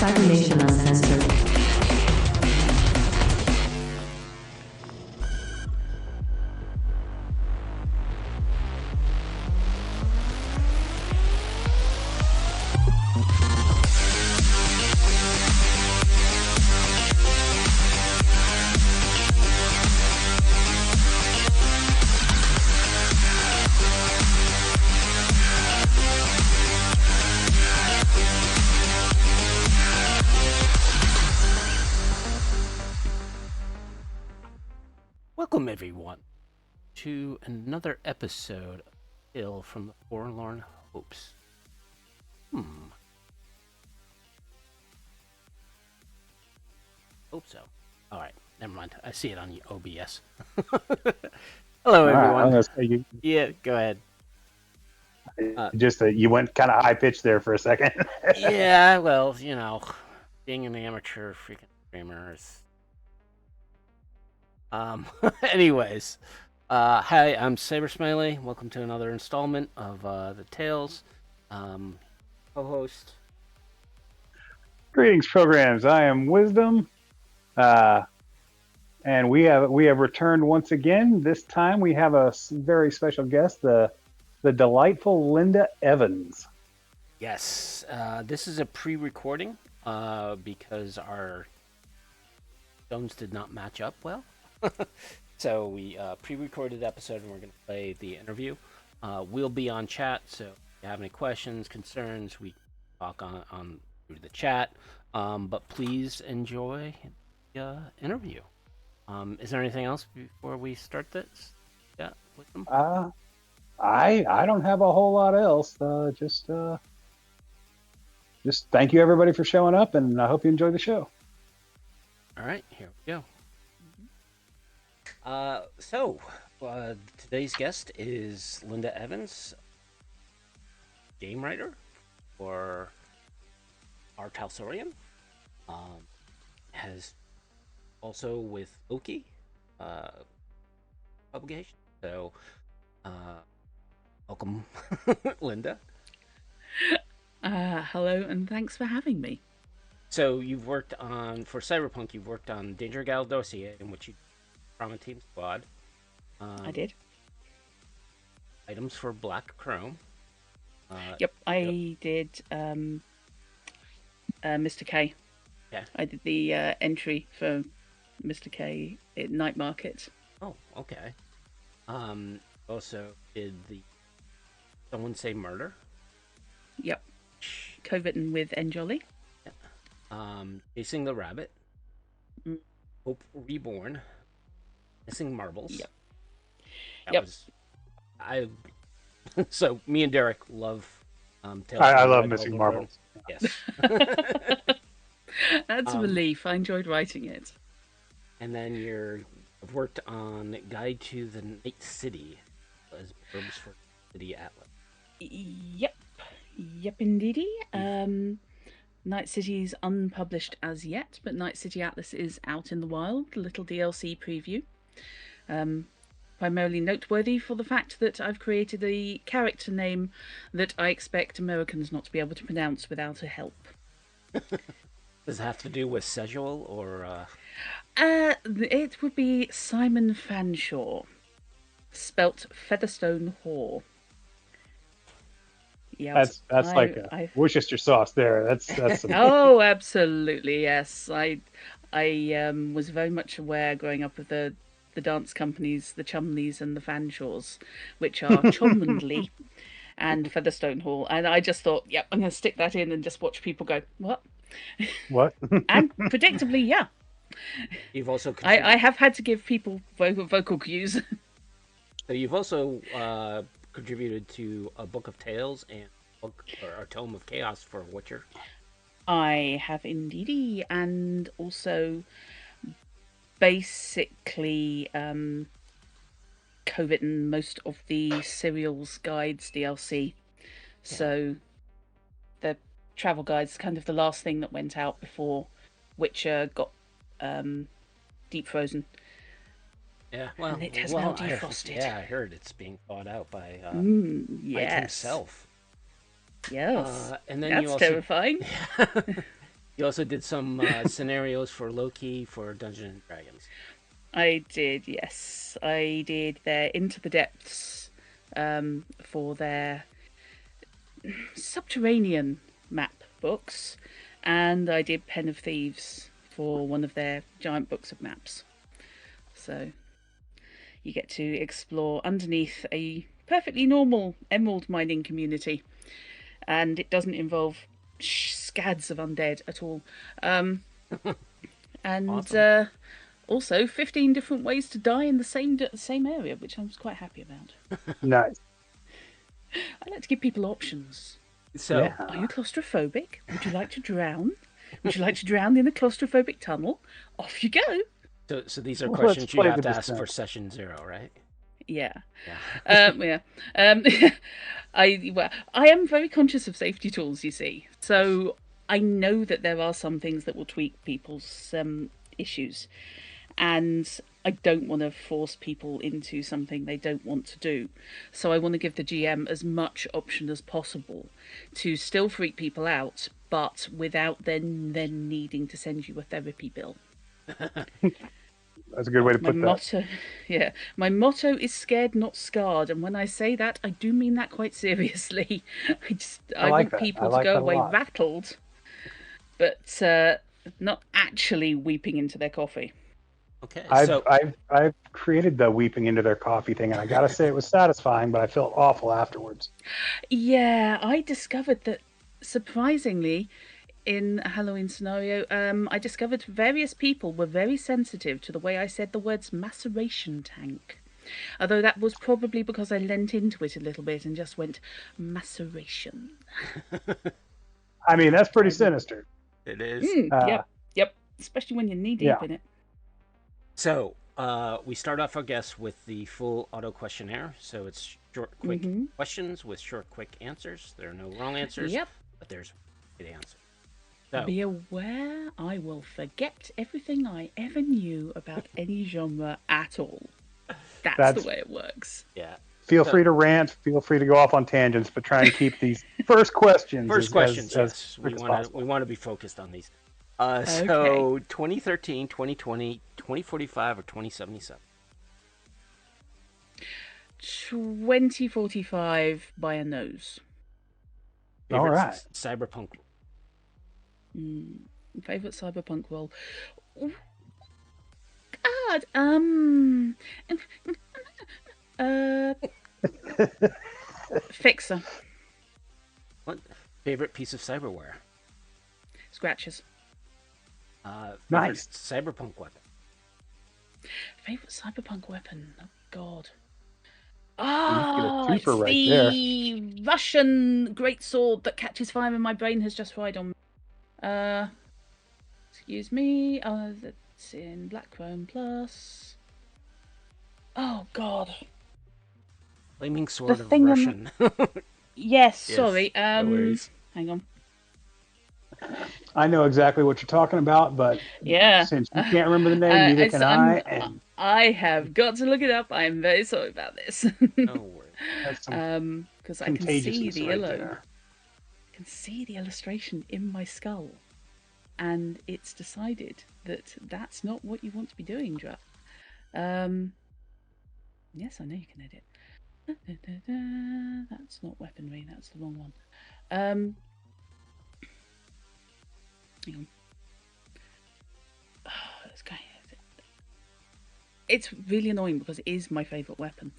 Cybernation Uncensored. Welcome, everyone, to another episode of Tale from the Forlorn Hopes. Hope so. All right, never mind. I see it on OBS. Hello, everyone. I'm gonna say Yeah, go ahead. you went kind of high pitched there for a second. Yeah, well, you know, being an amateur freaking streamer is. Anyways, hi, I'm Saber Smiley. Welcome to another installment of the Tales. Co-host. Greetings, programs. I am Wisdom, and we have returned once again. This time we have a very special guest, the delightful Linda Evans. Yes, this is a pre-recording because our stones did not match up well. So we pre-recorded the episode and we're going to play the interview. We'll be on chat, so if you have any questions, concerns, we talk on through the chat. But please enjoy the interview. Is there anything else before we start this? Yeah, with them? I don't have a whole lot else. Just thank you everybody for showing up, and I hope you enjoy the show. All right, here we go. So today's guest is Linda Evans, game writer for Our Talsorian. Has also with Loki publication. So, welcome, Linda. Hello, and thanks for having me. So you've worked for Cyberpunk. You've worked on Danger Gal Dossier, in which you Trauma Team Squad. I did. Items for Black Chrome. Yep, I did. Mr. K. Yeah. I did the entry for Mr. K at Night Market. Oh, okay. Also did the Someone Say Murder. Yep. Co-written with Njoli. Yeah. Chasing the Rabbit. Hope Reborn. Missing Marbles. Yep. So me and Derek love Tales I love Missing Marbles. Yes. That's a relief. I enjoyed writing it. And then I've worked on Guide to the Night City as verbs for City Atlas. Yep, indeedy. Night City's unpublished as yet, but Night City Atlas is out in the wild. Little DLC preview. Primarily noteworthy for the fact that I've created a character name that I expect Americans not to be able to pronounce without a help. Does it have to do with Sexual or? It would be Simon Fanshawe, spelt Featherstone Whore. Yeah, that's like Worcester sauce there. That's some... Oh, absolutely, yes. I was very much aware growing up of the dance companies, the Chumleys and the Fanshaws, which are Cholmondeley and Featherstone Hall, and I just thought, yep, I'm going to stick that in and just watch people go, what? And predictably, yeah. You've also I have had to give people vocal cues. So you've also contributed to a book of tales and a tome of chaos for Witcher. I have indeedy, and also basically co-written most of the serials guides DLC. So the travel guides kind of the last thing that went out before Witcher got deep frozen. Yeah, well, and it has now defrosted. I heard it's being thought out by yes. himself. Yes, and then that's you also, terrifying. You also did some scenarios for Loki for Dungeons and Dragons. I did, yes. I did their Into the Depths for their subterranean map books, and I did Pen of Thieves for one of their giant books of maps. So you get to explore underneath a perfectly normal emerald mining community, and it doesn't involve scads of undead at all. And Awesome. also 15 different ways to die in the same area, which I was quite happy about. Nice. I like to give people options. So, Yeah. Are you claustrophobic? Would you like to drown? Would you like to drown in a claustrophobic tunnel? Off you go. so these are Well, let's questions you play have the to ask descent. for session 0, right? Yeah. Yeah. Yeah. Um, I am very conscious of safety tools, you see. So I know that there are some things that will tweak people's issues, and I don't want to force people into something they don't want to do. So I want to give the GM as much option as possible to still freak people out, but without then needing to send you a therapy bill. That's a good way to My put that. motto, yeah, my motto is scared, not scarred. And when I say that, I do mean that quite seriously. I like want that. I people to like go that a away lot. rattled, but not actually weeping into their coffee. Okay. I've So, I've created the weeping into their coffee thing, and I gotta say it was satisfying, but I felt awful afterwards. Yeah, I discovered that surprisingly, in a Halloween scenario, I discovered various people were very sensitive to the way I said the words maceration tank. Although that was probably because I leant into it a little bit and just went maceration. I mean, that's pretty sinister. it is. Yep. Especially when you're knee deep Yeah. in it. So, we start off, I guess, with the full auto questionnaire. So it's short, quick questions with short, quick answers. There are no wrong answers, Yep. but there's right answer. So, Be aware I will forget everything I ever knew about any genre at all. That's the way it works. yeah. Feel So- free to rant. Feel free to go off on tangents, but try and keep these first questions. First questions, yes. quick as We possible. want to be focused on these. So 2013, 2020, 2045, or 2077? 2045 by a nose. All right. Cyberpunk. Favorite cyberpunk role. God, Fixer. What? Favorite piece of cyberware? Scratches. Favorite Nice. cyberpunk weapon? Favorite cyberpunk weapon? Oh God. You get a It's twofer right the Russian greatsword that catches fire and my brain has just fried on. Excuse me. That's in Black Chrome Plus. Oh God. Flaming sword of thing on Russian. Yes. Yes, Sorry. no worries. Hang on. I know exactly what you're talking about, but Yeah. since you can't remember the name, neither can I. And I have got to look it up. I'm very sorry about this. No worries. that's some Because I can see contagiousness the right yellow. there. I can see the illustration in my skull, and it's decided that that's not what you want to be doing, Dra. Yes, I know you can edit. That's not weaponry. That's the wrong one. Hang on. It's really annoying because it is my favourite weapon,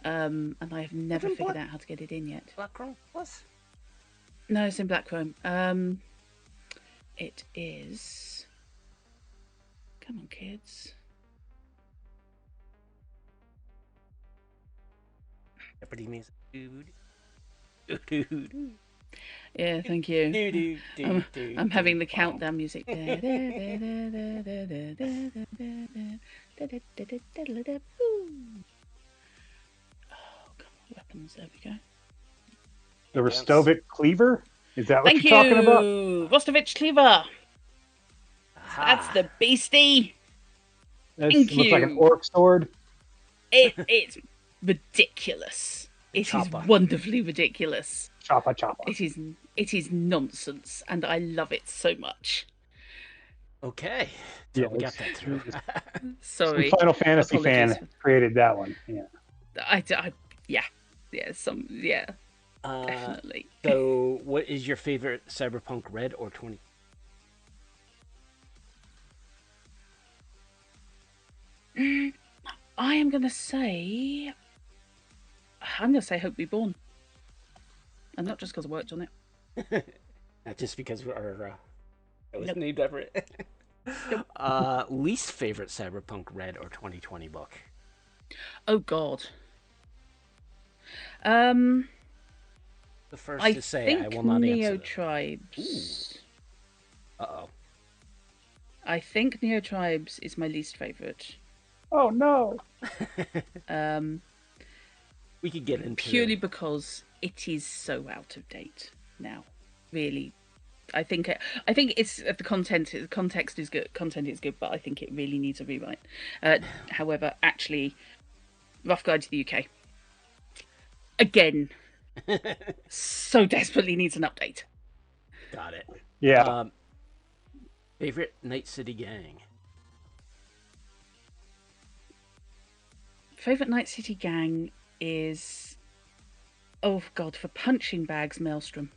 and I have never figured out how to get it in yet. Black Chrome Plus? No, it's in Black Chrome. It is. Come on, kids. Jeopardy music. Yeah, thank you. I'm having the countdown music. Oh, come on, weapons. There we go. The Rostovich Cleaver? Is that what Thank you're talking about? you, Rostovich Cleaver. That's the beastie. That Thank looks like an you. orc sword. It's ridiculous. It is Chopper. wonderfully ridiculous. Choppa choppa. It is nonsense, and I love it so much. Okay, so Yeah, we got that through. some Sorry. Final Fantasy Apologies. fan created that one. Yeah. Yeah. Yeah, uh, definitely. so, what is your favorite Cyberpunk Red or 20? I am going to say. I'm going to say Hope Reborn. And not just because I worked on it. Not just because it was Nope. named after it. Nope. Least favorite Cyberpunk Red or 2020 book? Oh, God. Um, The first I to say think I will not Neo answer. Tribes. Uh-oh. I think Neo Tribes is my least favorite. Oh no. We could get into Purely because it is so out of date now. Really, I think it's the content. The context is good. Content is good, but I think it really needs a rewrite. However, actually, Rough Guide to the UK again so desperately needs an update. Got it. Yeah. Favorite Night City gang? Favorite Night City gang is, oh God, for punching bags, Maelstrom.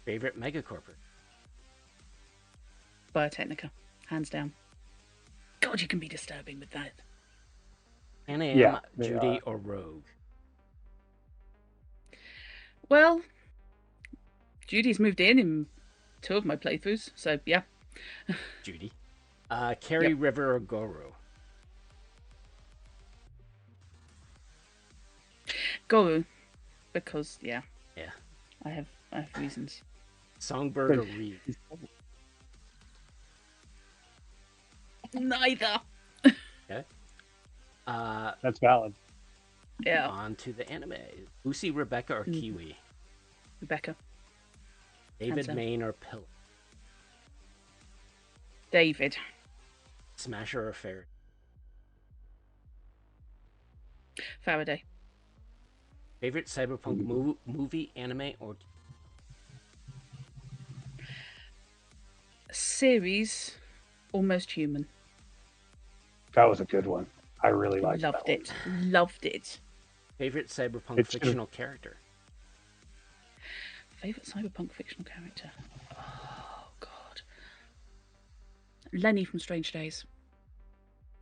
Favorite megacorporate? Biotechnica, hands down. God, you can be disturbing with that. 10 a.m. Yeah, they Judy are. or Rogue? Well, Judy's moved in 2 of my playthroughs, so yeah. Judy. Carrie Yep. River or Goro? Goru, because yeah, Yeah. I have reasons. Songbird or Reed? Neither. Okay. That's valid. Yeah, On to the anime. Lucy, Rebecca, or Kiwi? Rebecca, David, Hands down. Main, or Pill? David, Smasher or Fairy? Faraday, Favorite Cyberpunk movie, anime, or series, Almost Human. That was a good one. I really liked Loved that it. Loved it. favorite Cyberpunk It should've- fictional character? Favorite cyberpunk fictional character. Oh God, Lenny from Strange Days.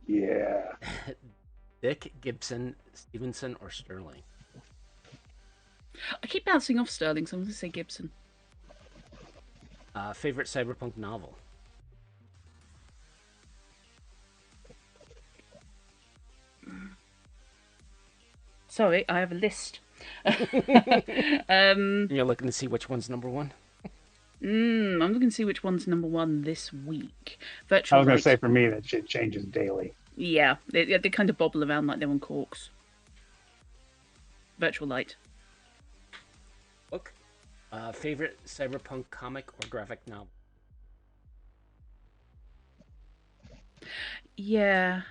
one. Yeah. Dick, Gibson, Stevenson, or Sterling? I keep bouncing off Sterling, so I'm going to say Gibson. Favorite Cyberpunk novel? Sorry, I have a list. You're looking to see which one's number one? I'm looking to see which one's number 1 this week. I Virtual was going Light. to say for me that shit changes daily. Yeah, they kind of bobble around like they're on corks. Virtual Light. Book? Favorite Cyberpunk comic or graphic novel? Yeah.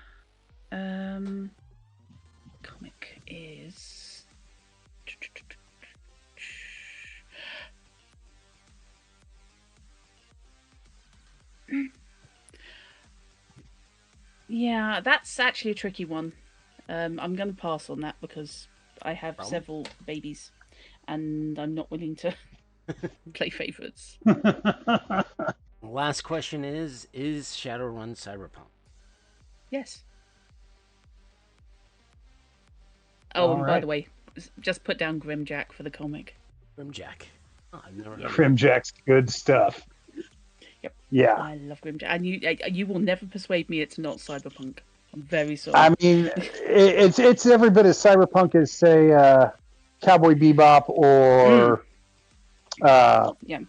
Comic is. Yeah, that's actually a tricky one. I'm going to pass on that because I have Problem? several babies and I'm not willing to play favourites. Last question is Shadowrun Cyberpunk? Yes. Oh, and by Alright. the way, just put down Grimjack for the comic. Grimjack. Oh, I've never heard of it. Crimjack's good stuff. Yep. Yeah. I love Grimjack. And you will never persuade me it's not Cyberpunk. I'm very sorry. I mean, it's every bit as cyberpunk as, say, Cowboy Bebop or Yeah.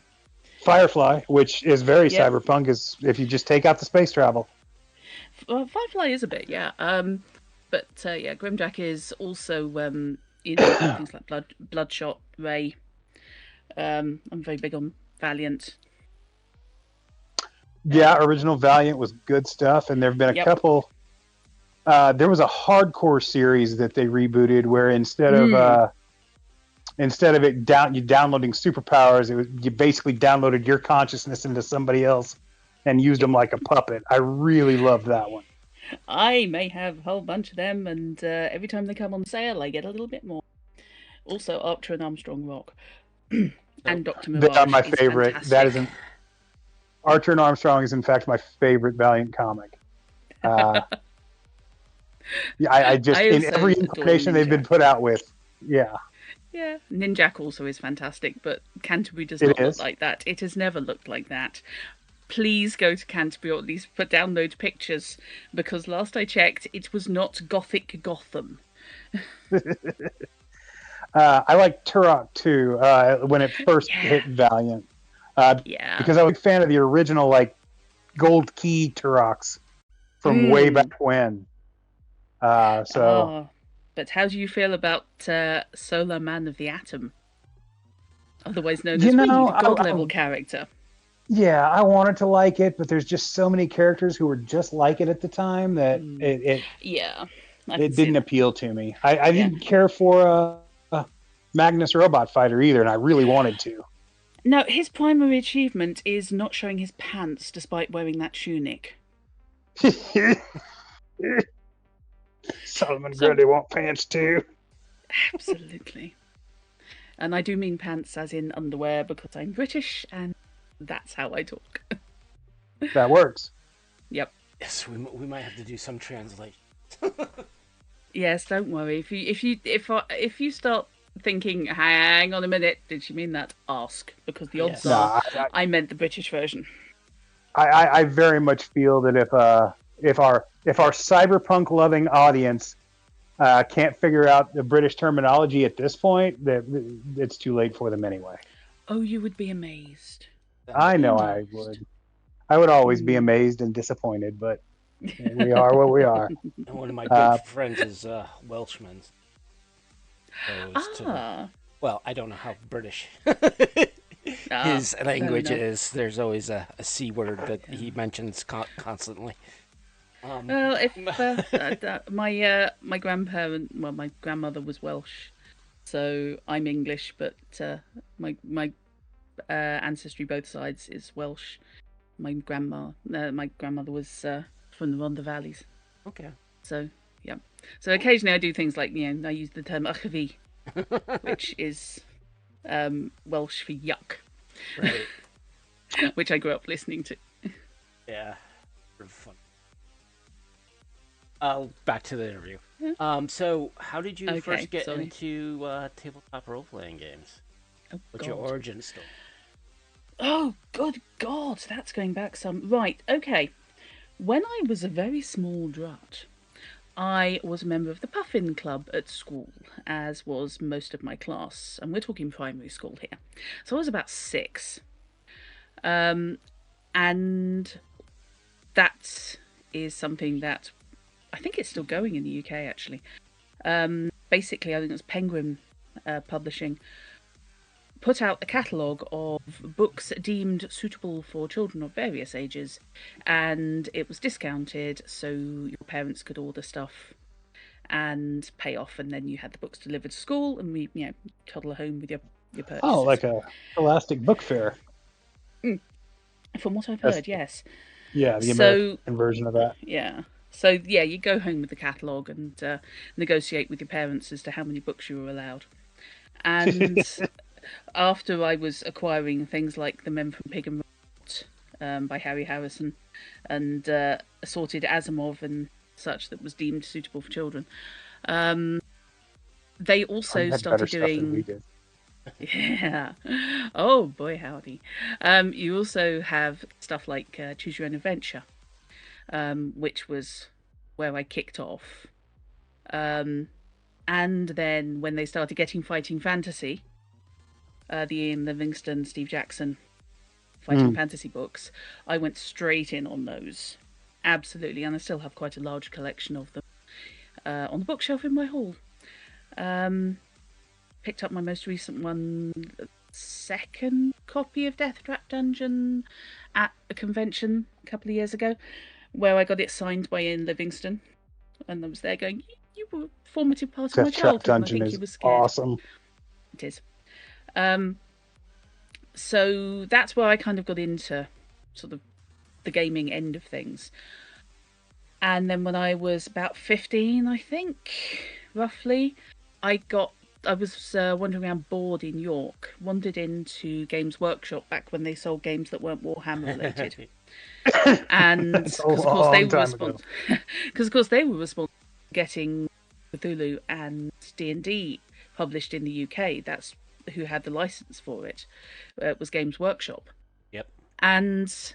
Firefly, which is very Yep. cyberpunk, is if you just take out the space travel. Firefly is a bit, yeah. But yeah, Grimjack is also things like Bloodshot, Ray. I'm very big on Valiant. Yeah, original Valiant was good stuff, and there have been a Yep. couple. There was a hardcore series that they rebooted where instead of you downloading superpowers, you basically downloaded your consciousness into somebody else, and used them like a puppet. I really loved that one. I may have a whole bunch of them, and every time they come on sale, I get a little bit more. Also, Archer and Armstrong Rock. And Dr. They are Mirage my is favorite. fantastic. That is Archer and Armstrong is in fact my favorite Valiant comic. Yeah, I just I in also every adore incarnation they've been Ninjak. put out with. Yeah, Yeah, Ninjak also is fantastic, but Canterbury does it not look is. like that. It has never looked like that. Please go to Canterbury or at least download pictures, because last I checked, it was not Gothic Gotham. I like Turok too when it first Yeah. hit Valiant Yeah. because I was a big fan of the original like Gold Key Turoks from way back when. So But how do you feel about Solar Man of the Atom? Otherwise known you as Wii, know, the God level character. yeah, I wanted to like it, but there's just so many characters who were just like it at the time that Yeah. it didn't appeal to me. I didn't care for Magnus Robot Fighter either, and I really wanted to. No, his primary achievement is not showing his pants despite wearing that tunic. Solomon Grundy want pants too. Absolutely. And I do mean pants as in underwear because I'm British and that's how I talk. That works. Yep. Yes, we might have to do some translation. Yes, don't worry. If you start thinking, hang on a minute, did she mean that? Ask, because the odds are I meant the British version. I very much feel that if our cyberpunk loving audience can't figure out the British terminology at this point, that it's too late for them anyway. Oh, you would be amazed. I know I would. I would always be amazed and disappointed, but we are what we are. And one of my good friends is Welshman. Well, I don't know how British his language is. There's always a C word that he mentions constantly. Well, if my grandmother was Welsh, so I'm English, but my ancestry both sides is Welsh. My grandmother was from the Rhondda Valleys. Okay. So yeah. So occasionally I do things like I use the term "ychafy," which is Welsh for yuck, right? Which I grew up listening to. Yeah, fun. Back to the interview. So how did you first get into tabletop role-playing games? What's your origin story? Oh, good God, that's going back some. Right, okay. When I was a very small drut, I was a member of the Puffin Club at school, as was most of my class. And we're talking primary school here. So I was about 6. And that is something that I think it's still going in the UK, actually. Basically, I think it was Penguin Publishing put out a catalogue of books deemed suitable for children of various ages, and it was discounted so your parents could order stuff and pay off, and then you had the books delivered to school, and we toddle home with your purchases. Oh, like a Elastic Book Fair. From what I've heard, yes. Yeah, the American version of that. Yeah. So, you go home with the catalogue and negotiate with your parents as to how many books you were allowed. And after I was acquiring things like The Men from Pig and Robot by Harry Harrison and Assorted Asimov and such that was deemed suitable for children, they also started doing... Yeah. Oh, boy, howdy. You also have stuff like Choose Your Own Adventure, which was where I kicked off. And then when they started getting Fighting Fantasy, the Ian Livingstone, Steve Jackson Fighting Fantasy books, I went straight in on those. Absolutely. And I still have quite a large collection of them on the bookshelf in my hall. Picked up my most recent one, second copy of Death Trap Dungeon at a convention a couple of years ago, where I got it signed by Ian Livingstone, and I was there going, "You were a formative part of my childhood." Death Trap Dungeon is awesome. It is. So that's where I kind of got into sort of the gaming end of things. And then when I was about 15, I think, roughly, I was wandering around bored in York, wandered into Games Workshop back when they sold games that weren't Warhammer related. And It's a because of course they long were time ago. because of course they were responsible for getting Cthulhu and D&D published in the UK. That's who had the license for it. It was Games Workshop. Yep. And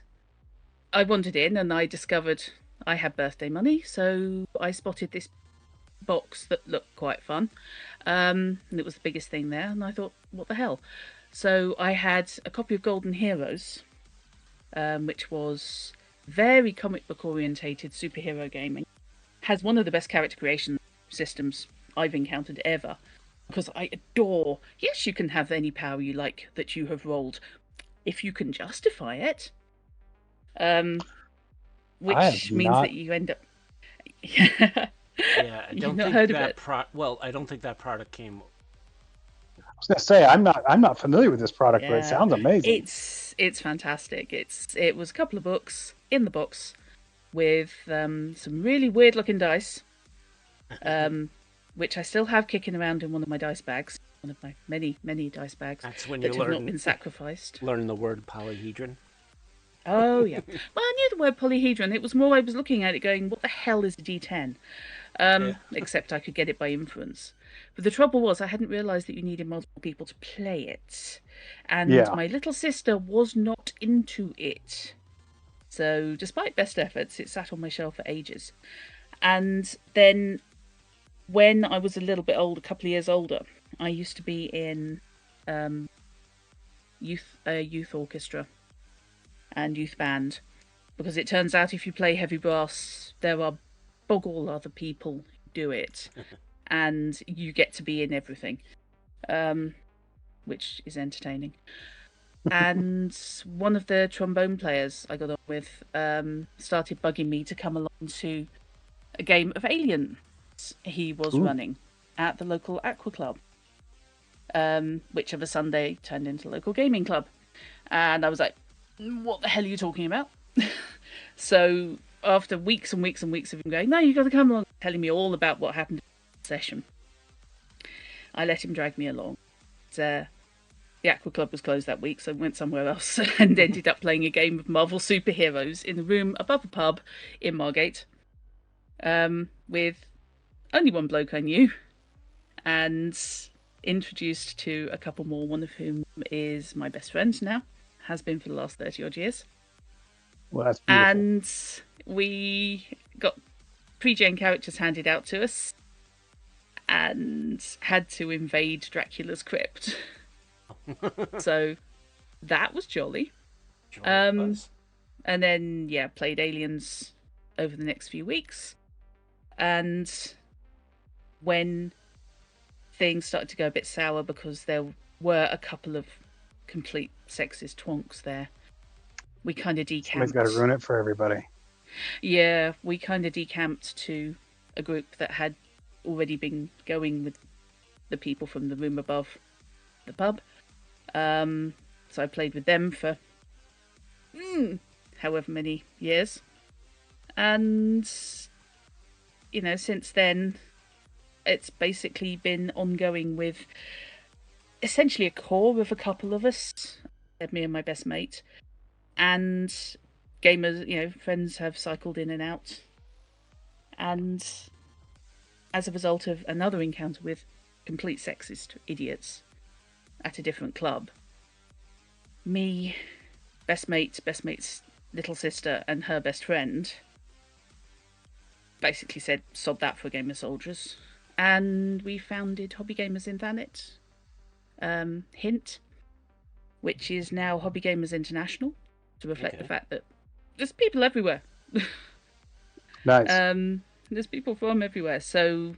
I wandered in and I discovered I had birthday money, so I spotted this box that looked quite fun. And it was the biggest thing there, and I thought, what the hell? So I had a copy of Golden Heroes, which was very comic book orientated superhero gaming. Has one of the best character creation systems I've encountered ever. Because I adore, yes, you can have any power you like that you have rolled, if you can justify it. Which means that you end up. Yeah, I don't think that. I don't think that product came. I was going to say I'm not familiar with this product, but it sounds amazing. It's fantastic. It was a couple of books in the box with some really weird looking dice, which I still have kicking around in one of my dice bags, one of my many dice bags. That's when that you have not been sacrificed. Learn the word polyhedron. Oh yeah. Well, I knew the word polyhedron. It was more I was looking at it going, what the hell is a D10? Except I could get it by inference. But the trouble was I hadn't realised that you needed multiple people to play it. And my little sister was not into it. So despite best efforts, it sat on my shelf for ages. And then when I was a little bit old, a couple of years older, I used to be in youth orchestra and youth band, because it turns out if you play heavy brass, there are bog all other people who do it, and you get to be in everything, which is entertaining. And one of the trombone players I got on with started bugging me to come along to a game of Aliens he was running at the local Aqua Club, which of a Sunday turned into a local gaming club. And I was like, what the hell are you talking about? So after weeks and weeks and weeks of him going, no, you've got to come along, telling me all about what happened in the session, I let him drag me along. The Aqua Club was closed that week, so I went somewhere else and ended up playing a game of Marvel superheroes in the room above a pub in Margate, with only one bloke I knew, and introduced to a couple more, one of whom is my best friend now, has been for the last 30 odd years. Well, that's beautiful. And we got pre-gen characters handed out to us and had to invade Dracula's crypt. So that was jolly. And then, played Aliens over the next few weeks. And when things started to go a bit sour because there were a couple of complete sexist twonks there, we kind of decamped. Somebody's got to ruin it for everybody. Yeah, we kind of decamped to a group that had already been going with the people from the room above the pub. So I played with them for however many years. And, since then, it's basically been ongoing with essentially a core of a couple of us, me and my best mate. And gamers, friends have cycled in and out. And as a result of another encounter with complete sexist idiots at a different club, me, best mate's little sister, and her best friend basically said, sod that for a game of soldiers. And we founded Hobby Gamers in Thanet, Hint, which is now Hobby Gamers International, to reflect the fact that there's people everywhere. Nice. There's people from everywhere. So,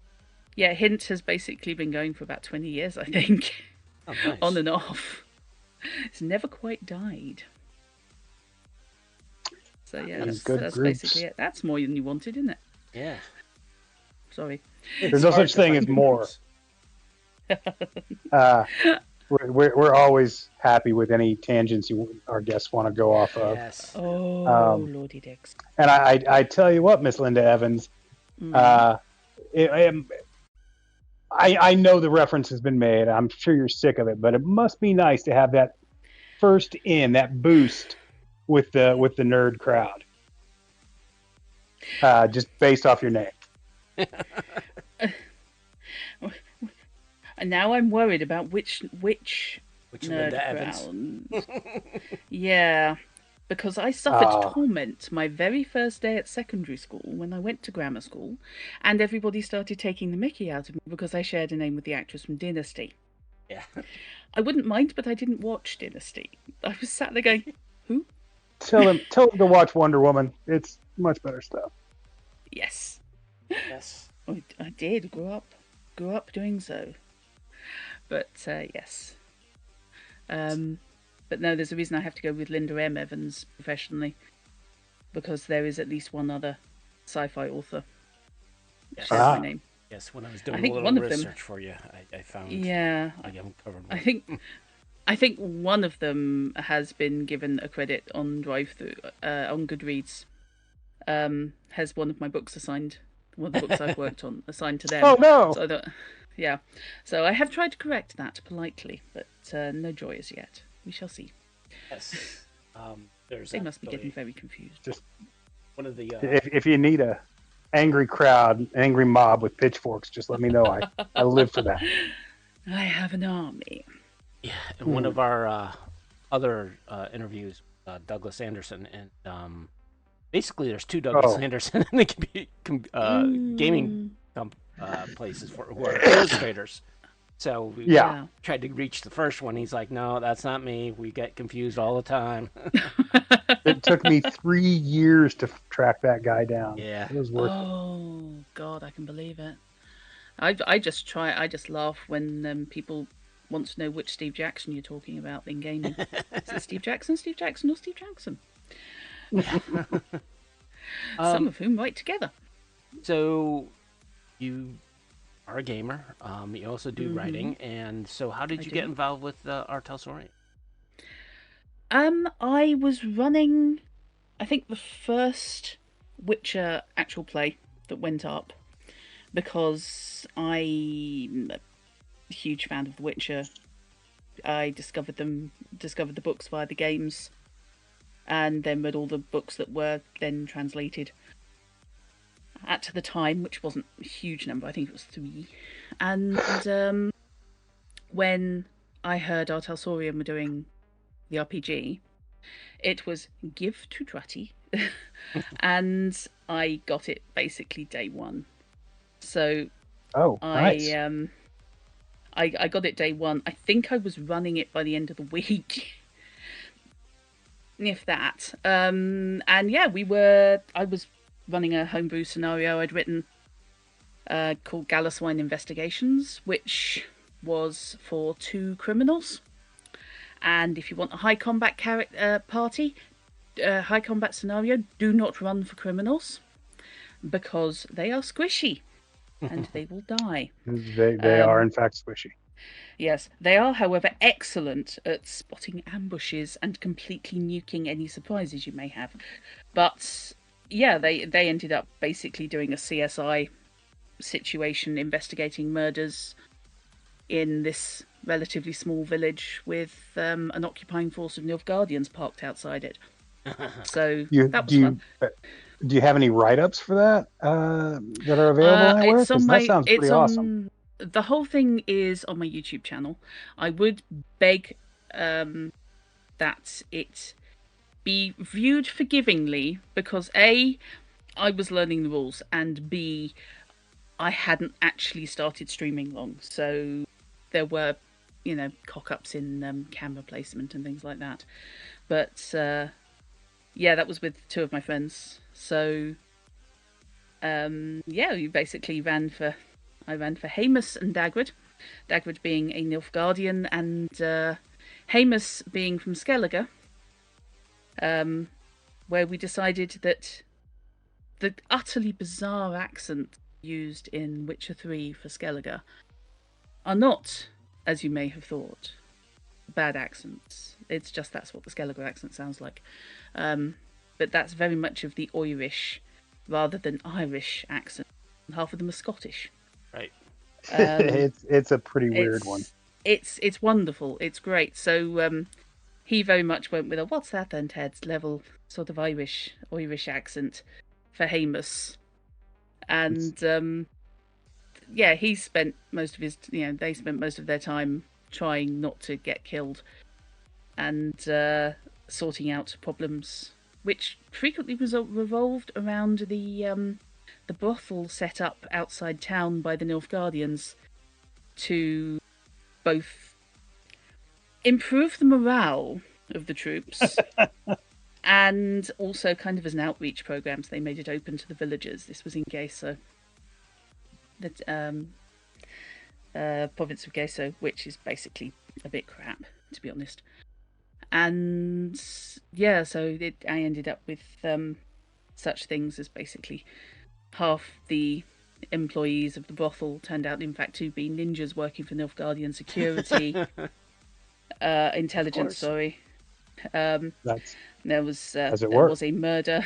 Hint has basically been going for about 20 years, I think. Oh, nice. On and off. It's never quite died. So, that's basically it. That's more than you wanted, isn't it? Yeah. Sorry. There's no such thing as more. We're always happy with any tangents our guests want to go off of. Yes. Oh, Lordy Dix. And I tell you what, Miss Linda Evans, I know the reference has been made. I'm sure you're sick of it, but it must be nice to have that first in, that boost with the nerd crowd, just based off your name. And now I'm worried about which Linda nerd Evans? crowd. Yeah, because I suffered torment my very first day at secondary school when I went to grammar school, and everybody started taking the mickey out of me because I shared a name with the actress from Dynasty. Yeah. I wouldn't mind, but I didn't watch Dynasty. I was sat there going, "Who?" Tell them to watch Wonder Woman. It's much better stuff. Yes. Yes. I did grew up doing so. But yes. But no, there's a reason I have to go with Linda M. Evans professionally, because there is at least one other sci-fi author that shares my name. Yes, when I was doing I think a one little of them- research for you, I found. Yeah, I uncovered I one. think one of them has been given a credit on drive-through on Goodreads. Has one of my books assigned, one of the books I've worked on assigned to them. Oh no! So yeah, so I have tried to correct that politely, but no joy as yet. We shall see. Yes. There's They must be actually getting very confused. Just one of the. if you need a angry crowd, angry mob with pitchforks, just let me know. I live for that. I have an army. Yeah, in one of our other interviews, Douglas Anderson, and basically there's two Douglas Anderson in the gaming places who are illustrators. So we tried to reach the first one. He's like, "No, that's not me. We get confused all the time." It took me 3 years to track that guy down. Yeah, it was worth it. Oh God, I can believe it. I just laugh when people want to know which Steve Jackson you're talking about in gaming. Is it Steve Jackson, or Steve Jackson? Some of whom write together. So you are a gamer. You also do writing, and so how did you get involved with Artelsorian? I was running, I think, the first Witcher actual play that went up, because I'm a huge fan of The Witcher. I discovered the books via the games, and then read all the books that were then translated at the time, which wasn't a huge number. I think it was 3. And when I heard Artelsorian were doing the RPG, it was give to Drutty, and I got it basically day one. So nice. I got it day one. I think I was running it by the end of the week, if that. And yeah, I was running a homebrew scenario I'd written called Gallaswine Investigations, which was for 2 criminals. And if you want a high combat party, high combat scenario, do not run for criminals, because they are squishy and they will die. They are in fact squishy. Yes, they are, however, excellent at spotting ambushes and completely nuking any surprises you may have. But yeah, they ended up basically doing a CSI situation, investigating murders in this relatively small village with an occupying force of Nilfgaardians parked outside it. So that was fun. Do you have any write-ups for that that are available anywhere? It's on that sounds pretty awesome. The whole thing is on my YouTube channel. I would beg that it be viewed forgivingly, because A, I was learning the rules, and B, I hadn't actually started streaming long, so there were, cock-ups in camera placement and things like that. But yeah, that was with 2 of my friends. So yeah, we basically I ran for Hamus and Dagwood. Dagwood being a Nilfgaardian, and Hamus being from Skellige, where we decided that the utterly bizarre accent used in Witcher 3 for Skellige are not, as you may have thought, bad accents. It's just that's what the Skellige accent sounds like. But that's very much of the Irish rather than Irish accent. Half of them are Scottish. Right. It's a pretty weird one. It's wonderful. It's great. So he very much went with a "what's that then, Ted?" level sort of Irish accent for Hamus, and yeah, he spent most of his they spent most of their time trying not to get killed and sorting out problems, which frequently revolved around the brothel set up outside town by the Nilfgaardians to both improve the morale of the troops and also kind of as an outreach program, so they made it open to the villagers. This was in Geso, the province of Geso, which is basically a bit crap, to be honest. And yeah, so I ended up with such things as basically half the employees of the brothel turned out, in fact, to be ninjas working for Nilfgaardian security, intelligence. Sorry, there was a murder.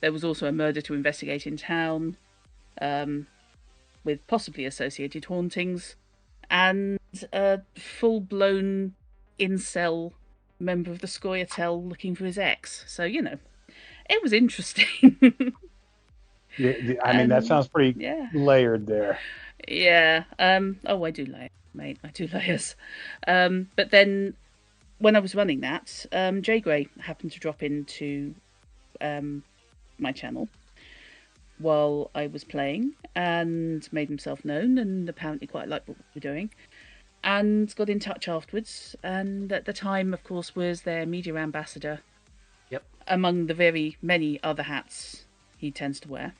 There was also a murder to investigate in town, with possibly associated hauntings, and a full-blown incel member of the Scoia'tael looking for his ex. So it was interesting. I mean, that sounds pretty layered there. Yeah. Oh, I do layer, mate. I do layers. But then, when I was running that, Jay Gray happened to drop into my channel while I was playing and made himself known, and apparently quite liked what we were doing, and got in touch afterwards. And at the time, of course, was their media ambassador. Yep. Among the very many other hats he tends to wear.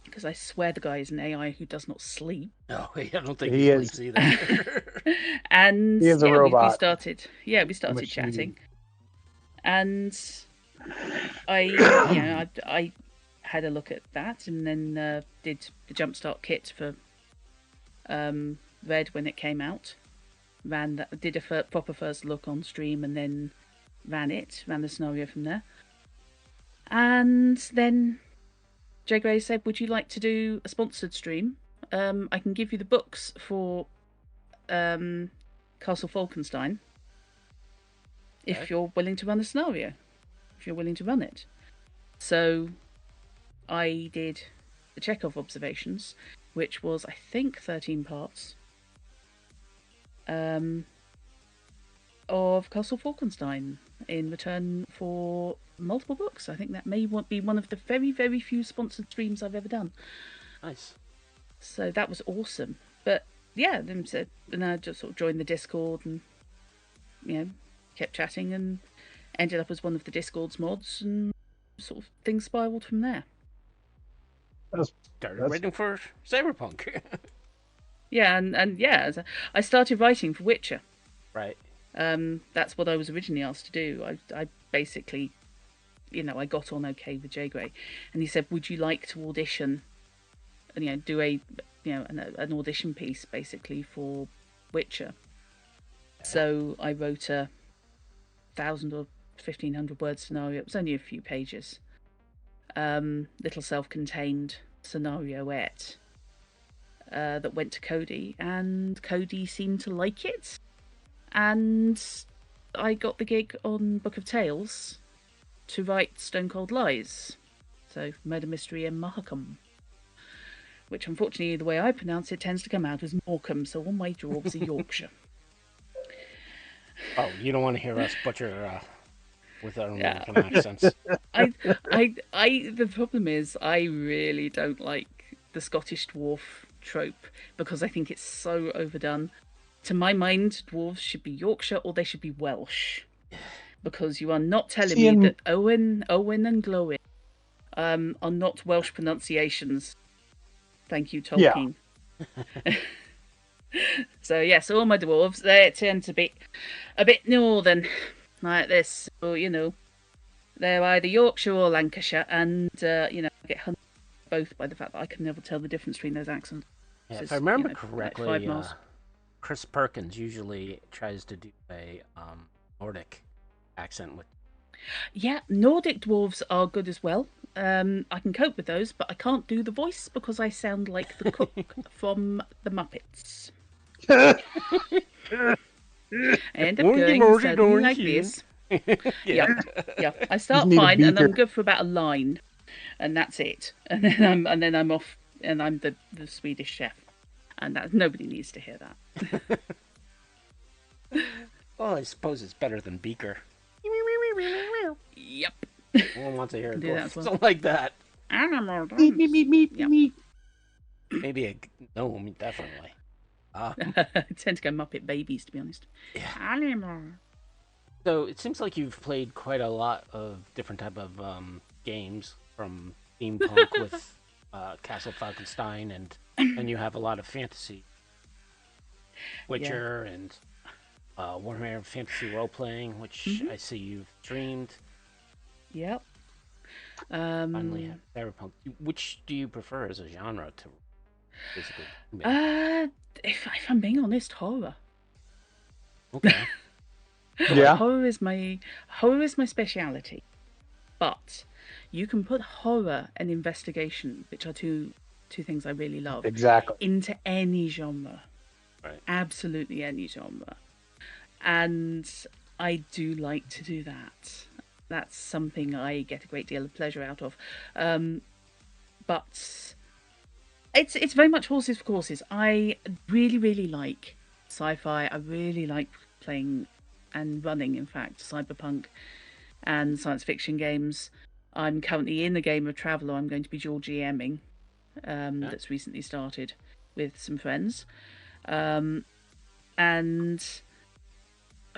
Because I swear the guy is an AI who does not sleep. No, I don't think he sleeps either. And he is a robot. We started chatting, and I had a look at that, and then did the Jumpstart kit for Red when it came out. Did a proper first look on stream, and then ran the scenario from there, and then Jay Gray said, "Would you like to do a sponsored stream? I can give you the books for Castle Falkenstein if you're willing to run a scenario, if you're willing to run it." So I did the Chekhov Observations, which was, I think, 13 parts of Castle Falkenstein in return for multiple books. I think that may be one of the very, very few sponsored streams I've ever done. Nice. So that was awesome. But yeah, then I just sort of joined the Discord and kept chatting and ended up as one of the Discord's mods, and sort of things spiraled from there. Started writing for Cyberpunk. Yeah, and yeah, I started writing for Witcher. Right. That's what I was originally asked to do. I basically, I got on okay with Jay Gray, and he said, "Would you like to audition? And do an audition piece basically for Witcher." Yeah. So I wrote a 1,000 or 1,500 word scenario. It was only a few pages. Little self-contained scenarioette that went to Cody, and Cody seemed to like it. And I got the gig on Book of Tales to write Stone Cold Lies. So, Murder Mystery in Markham. Which, unfortunately, the way I pronounce it tends to come out as Morecambe, so all my dwarves are Yorkshire. Oh, you don't want to hear us butcher with our American accents. The problem is, I really don't like the Scottish dwarf trope, because I think it's so overdone. To my mind, dwarves should be Yorkshire or they should be Welsh. Because you are not telling me that Owen and Glowin are not Welsh pronunciations. Thank you, Tolkien. Yeah. So all my dwarves, they tend to be a bit northern, like this. So, they're either Yorkshire or Lancashire, and, I get hunted both by the fact that I can never tell the difference between those accents. Yeah, if I remember correctly, 5 miles. Chris Perkins usually tries to do a Nordic accent with. Yeah, Nordic dwarves are good as well. I can cope with those, but I can't do the voice because I sound like the cook from the Muppets. I end up going something like this. Yeah. Yep. I Just start need a fine, and I'm beaker. good for about a line, and that's it. And then I'm off, and I'm the Swedish chef, and that nobody needs to hear that. Well, I suppose it's better than Beaker. Yep. No one wants to hear Can it do go that as well. something like that. Animal Meep, meep, meep, meep, Yep. meep. Maybe a gnome, definitely. I tend to go Muppet Babies, to be honest. Yeah. Animal. So it seems like you've played quite a lot of different type of games, from steampunk with Castle Falkenstein, and you have a lot of fantasy, Witcher, and Warhammer Fantasy role playing, which I see you've streamed. Yep. Finally, have Cyberpunk. Which do you prefer as a genre to basically? Make? If I'm being honest, horror. Okay. Yeah. Horror is my speciality. But you can put horror and investigation, which are two things I really love, Exactly. into any genre. Right. Absolutely any genre. And I do like to do that. That's something I get a great deal of pleasure out of. But it's very much horses for courses. I really, really like sci-fi. I really like playing and running, in fact, cyberpunk and science fiction games. I'm currently in the game of Traveller. I'm going to be dual GMing. That's recently started with some friends. And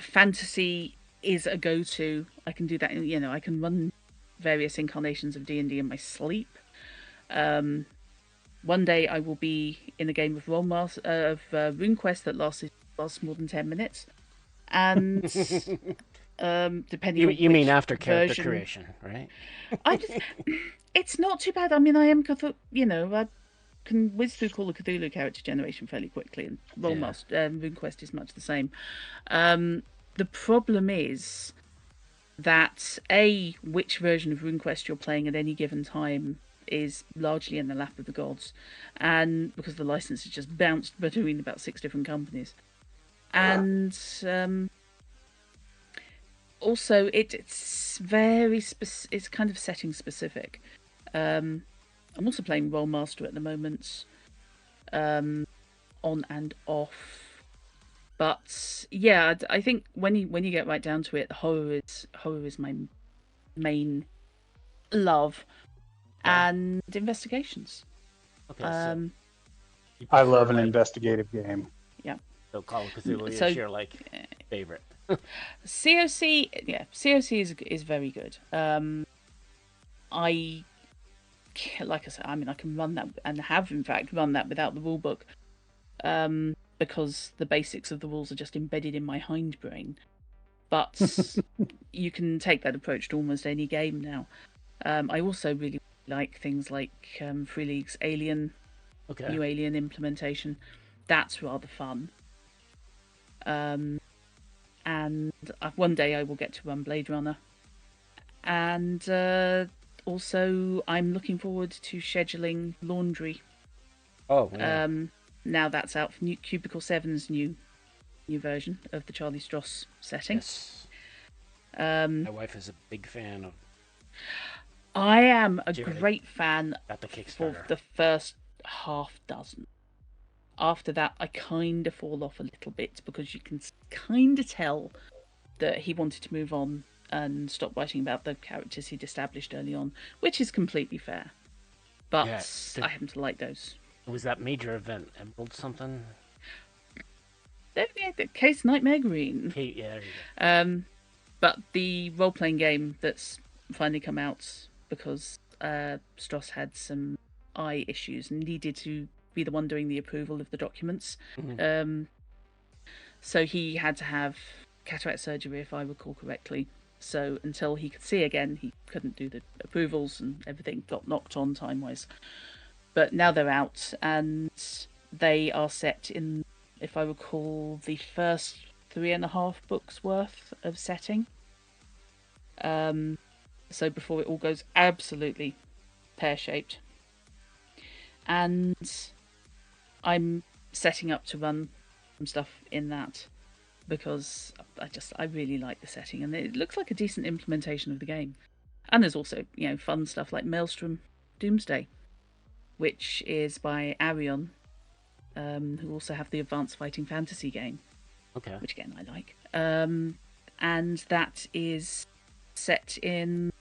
fantasy is a go-to. I can do that. I can run various incarnations of D&D in my sleep. One day I will be in a game of RuneQuest that lasts more than 10 minutes. And depending on You mean which after character version, creation, right? it's not too bad. I mean, I am I can whiz through Call of Cthulhu character generation fairly quickly, and RuneQuest is much the same. The problem is that which version of RuneQuest you're playing at any given time is largely in the lap of the gods, and because the license has just bounced between about 6 different companies, and also it's very it's kind of setting specific. I'm also playing Rollmaster at the moment, on and off. But yeah, I think when you get right down to it, horror is my main love, and investigations. Okay, so I love an investigative game. Yeah. So Call of Cthulhu So- is your favorite. COC, yeah, COC is very good. I like I said, I mean, I can run that, and have in fact run that without the rule book, because the basics of the rules are just embedded in my hindbrain. But you can take that approach to almost any game now. I also really like things like Free League's Alien, Okay. new Alien implementation. That's rather fun. And one day I will get to run Blade Runner. And also, I'm looking forward to scheduling Laundry. Oh, yeah. Now that's out for Cubicle 7's new version of the Charlie Stross setting. Yes. My wife is a big fan of. I am a Jerry. great fan Got the for Kickstarter. the first half dozen. After that, I kind of fall off a little bit because you can kind of tell that he wanted to move on and stop writing about the characters he'd established early on, which is completely fair. But Yeah, I happen to like those. Was that major event Emerald something? The Case Nightmare Green. Okay, yeah, there you go. But the role-playing game that's finally come out because Stross had some eye issues and needed to be the one doing the approval of the documents. So he had to have cataract surgery, if I recall correctly. So until he could see again, he couldn't do the approvals, and everything got knocked on time-wise. But now they're out, and they are set in if I recall, the first 3.5 books worth of setting. So before it all goes absolutely pear-shaped. And I'm setting up to run some stuff in that because I really like the setting, and it looks like a decent implementation of the game. And there's also, fun stuff like Maelstrom Doomsday, which is by Arion, who also have the Advanced Fighting Fantasy game, Okay. which again I like. And that is set in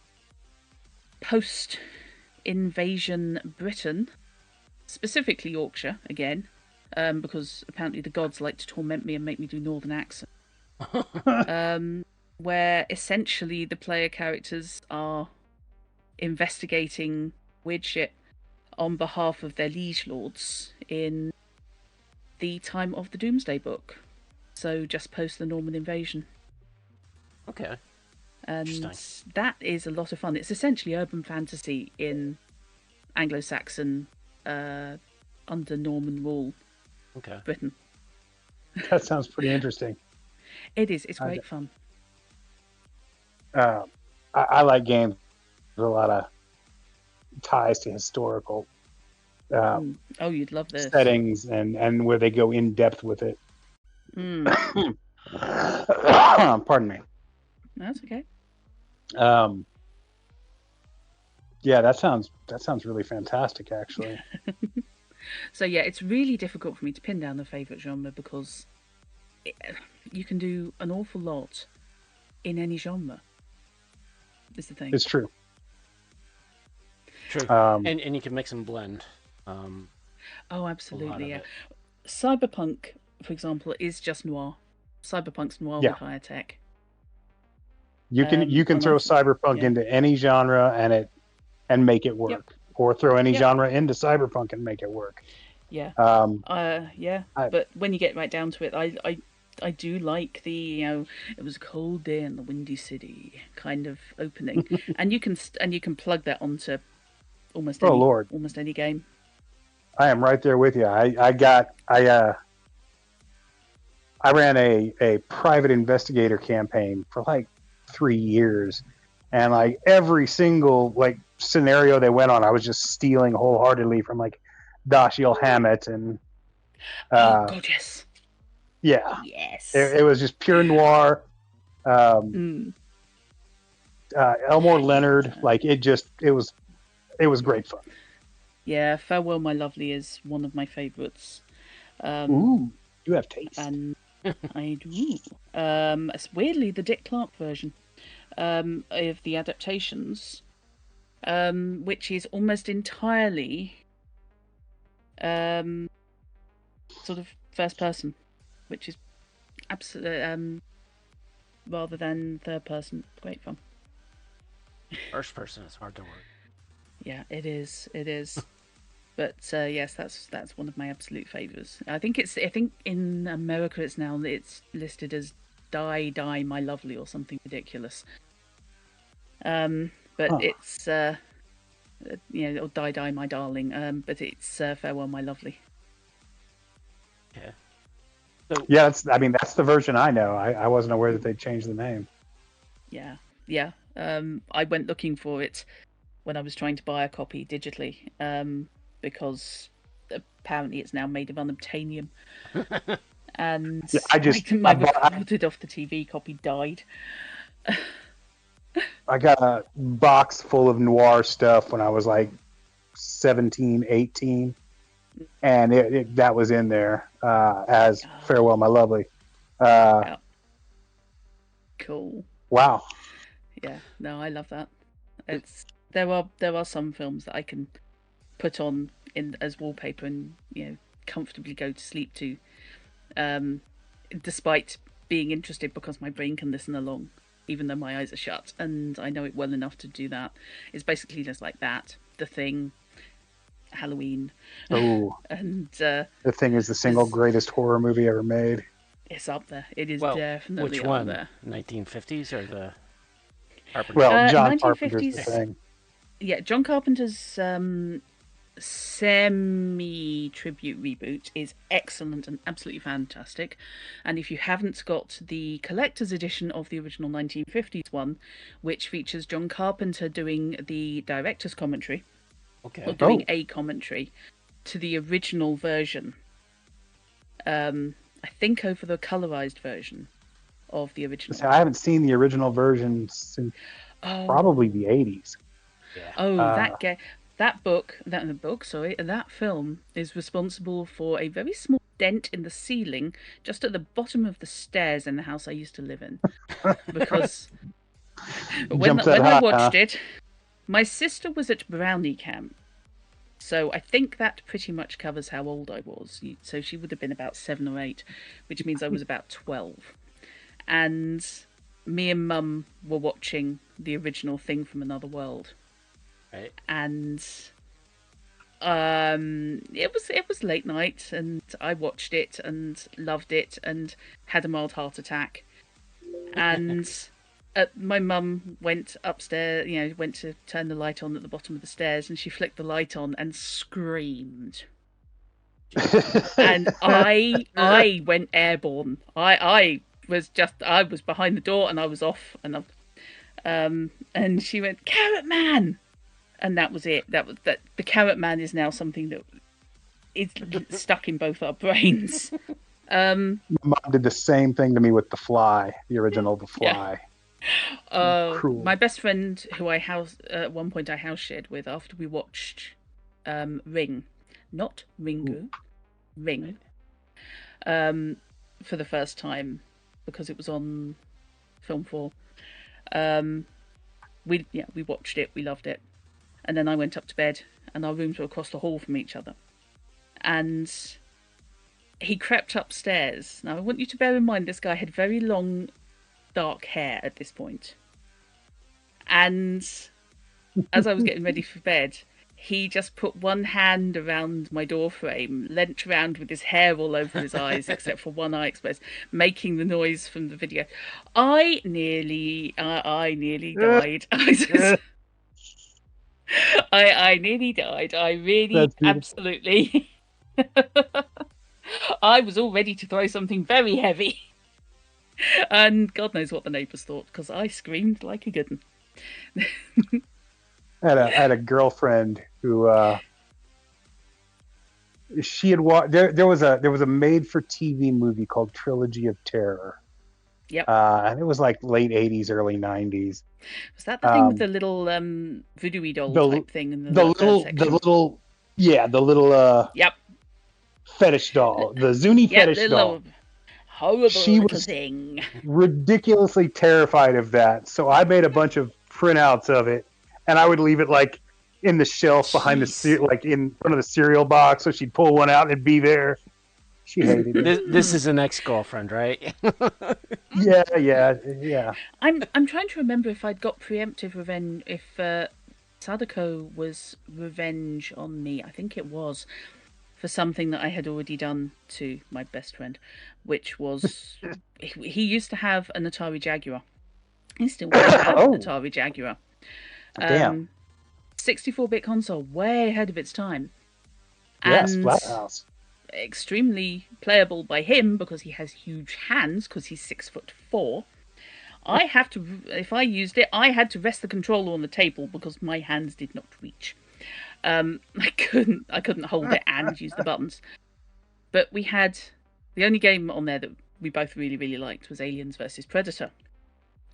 post-invasion Britain, specifically Yorkshire again, because apparently the gods like to torment me and make me do northern accent. Where essentially the player characters are investigating weird shit on behalf of their liege lords in the time of the Doomsday Book. So just post the Norman invasion. Okay. And Interesting. that is a lot of fun. It's essentially urban fantasy in Anglo-Saxon, under Norman rule, Okay. Britain. That sounds pretty interesting. It is. It's great fun. I like games with a lot of ties to historical Oh, you'd love this. settings and where they go in depth with it. Pardon me. That's okay. Yeah, that sounds really fantastic, actually. So yeah, it's really difficult for me to pin down the favourite genre because you can do an awful lot in any genre. Is the thing. It's true. True. And you can mix and blend. Oh, absolutely. Yeah. It. Cyberpunk, for example, is just noir. Cyberpunk's noir Yeah. with higher tech. You can throw Cyberpunk into any genre and make it work, Yep. or throw any Yep. genre into Cyberpunk and make it work. Yeah. Yeah. But when you get right down to it, I do like the it was a cold day in the Windy City kind of opening, and you can plug that onto almost any game. I am right there with you. I ran a private investigator campaign for like 3 years, and like every single like scenario they went on, I was just stealing wholeheartedly from like Dashiell Hammett and oh God, yes. Yeah. Yes. It was just pure noir. Elmore Leonard, like it was great fun. Yeah, Farewell My Lovely is one of my favourites. Ooh, you have taste. And I do. It's weirdly the Dick Clark version of the adaptations, which is almost entirely sort of first person, which is absolutely rather than third person. Great fun. First person is hard to work. Yeah, it is. It is. But yes, that's one of my absolute favours. I think in America it's listed as Die My Lovely or something ridiculous. But it's or Die My Darling. But it's Farewell My Lovely. Okay. So yeah, that's the version I know. I wasn't aware that they changed the name. Yeah. I went looking for it when I was trying to buy a copy digitally, because apparently it's now made of unobtainium. And my recorded off the TV copy died. I got a box full of noir stuff when I was like 17, 18, and that was in there as Farewell My Lovely. Yeah. Cool. Wow. Yeah, no, I love that. There are some films that I can put on as wallpaper and comfortably go to sleep to, despite being interested because my brain can listen along, even though my eyes are shut, and I know it well enough to do that. It's basically just like that. The Thing, Halloween. Oh, and The Thing is the single greatest horror movie ever made. It's up there. It is definitely which one? Up there. 1950s or the Carpenter? Well, John Carpenter's The Thing. Yeah, John Carpenter's semi-tribute reboot is excellent and absolutely fantastic. And if you haven't got the collector's edition of the original 1950s one, which features John Carpenter doing the director's commentary, or Okay. doing a commentary to the original version, I think over the colorized version of the original. I haven't seen the original version since probably the 80s. Yeah. Oh, that film is responsible for a very small dent in the ceiling just at the bottom of the stairs in the house I used to live in. Because when I watched it, my sister was at Brownie Camp. So I think that pretty much covers how old I was. So she would have been about 7 or 8, which means I was about 12. And me and Mum were watching the original Thing from Another World. Right. And it was late night, and I watched it and loved it and had a mild heart attack. And my mum went upstairs, went to turn the light on at the bottom of the stairs, and she flicked the light on and screamed. And I went airborne. I was behind the door and I was off, and she went, "Carrot Man!" And that was it. The Carrot Man is now something that is stuck in both our brains. My mom did the same thing to me with The Fly, the original The Fly. Yeah. My best friend, who at one point I house shared with, after we watched Ring, not Ringu, Ring, for the first time because it was on Film 4. We watched it, we loved it, and then I went up to bed, and our rooms were across the hall from each other, and he crept upstairs. Now I want you to bear in mind this guy had very long dark hair at this point, and as I was getting ready for bed, he just put one hand around my door frame, leant round with his hair all over his eyes, except for one eye exposed, making the noise from the video. I nearly died. I nearly died. I really, absolutely. I was all ready to throw something very heavy. And God knows what the neighbours thought, because I screamed like a good one. I had a girlfriend who she had watched. There was a made-for-TV movie called Trilogy of Terror. Yep. And it was like late 80s, early 90s. Was that the thing with the little voodoo doll type thing in the little yep, fetish doll, the Zuni fetish doll. Horrible she little was thing. Ridiculously terrified of that, so I made a bunch of printouts of it, and I would leave it like in the shelf behind like in front of the cereal box, so she'd pull one out and it'd be there. She hated it. This is an ex-girlfriend, right? Yeah. I'm trying to remember if I'd got preemptive revenge, if Sadako was revenge on me. I think it was for something that I had already done to my best friend, which was he used to have an Atari Jaguar. He still has an Atari Jaguar. Damn. 64-bit console, way ahead of its time. Yes, and Flathouse. Extremely playable by him because he has huge hands because he's 6'4". If I used it, I had to rest the controller on the table because my hands did not reach. I couldn't hold it and use the buttons. But we had the only game on there that we both really, really liked was Aliens vs Predator.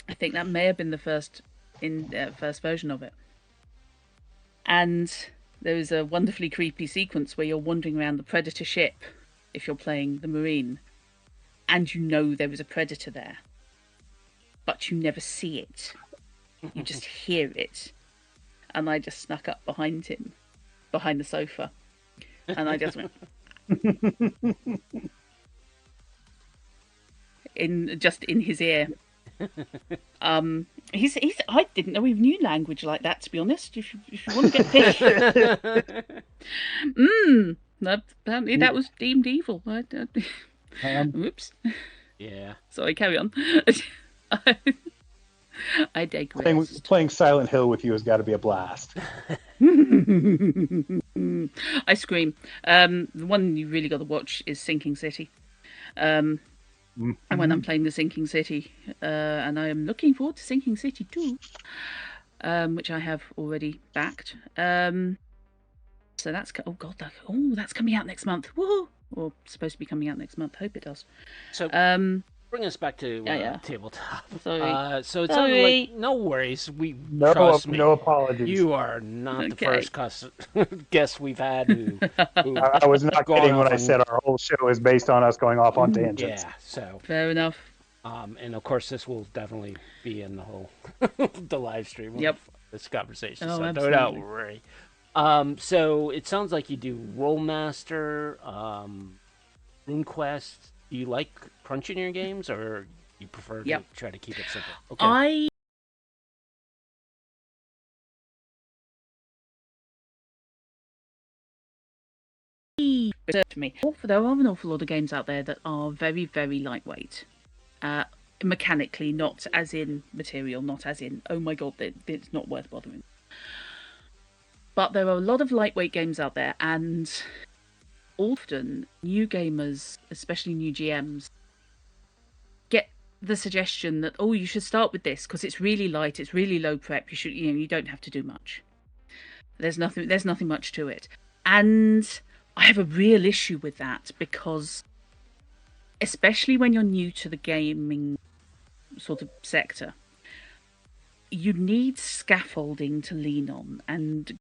I think that may have been the first version of it. And there is a wonderfully creepy sequence where you're wandering around the Predator ship if you're playing the Marine, and you know there is a Predator there, but you never see it. You just hear it. And I just snuck up behind him, behind the sofa, and I just went in his ear. He's I didn't know he knew language like that, to be honest. If you want to get picked. Apparently that was deemed evil. Oops. Yeah. Sorry, carry on. I digress. Playing Silent Hill with you has got to be a blast. I scream. The one you really got to watch is Sinking City. And when I'm playing the Sinking City, and I am looking forward to Sinking City 2, which I have already backed. So that's that's coming out next month. Woohoo! Or supposed to be coming out next month. Hope it does. So bring us back to tabletop. Sorry. So it sounded like no worries. Trust me. No apologies. You are not the first guest we've had who I was not kidding when I said our whole show is based on us going off on tangents. Yeah, so fair enough. And of course, this will definitely be in the whole the live stream. Yep. Of this conversation. Oh, so absolutely. don't worry. So it sounds like you do Rollmaster, RuneQuest. Do you like crunching your games, or you prefer to try to keep it simple? Okay. To me, there are an awful lot of games out there that are very, very lightweight. Mechanically, not as in material, not as in, oh my god, it's not worth bothering. But there are a lot of lightweight games out there, and often new gamers, especially new GMs, get the suggestion that, oh, you should start with this because it's really light, it's really low prep. You don't have to do much. There's nothing much to it, and I have a real issue with that because, especially when you're new to the gaming sort of sector, you need scaffolding to lean on, and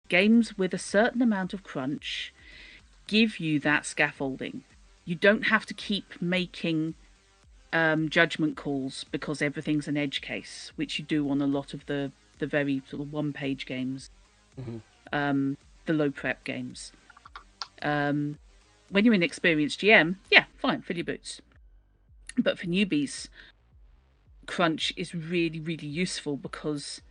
games with a certain amount of crunch give you that scaffolding. You don't have to keep making judgment calls because everything's an edge case, which you do on a lot of the very sort of one-page games, the low prep games. When you're an experienced GM, yeah, fine, fill your boots. But for newbies, crunch is really, really useful because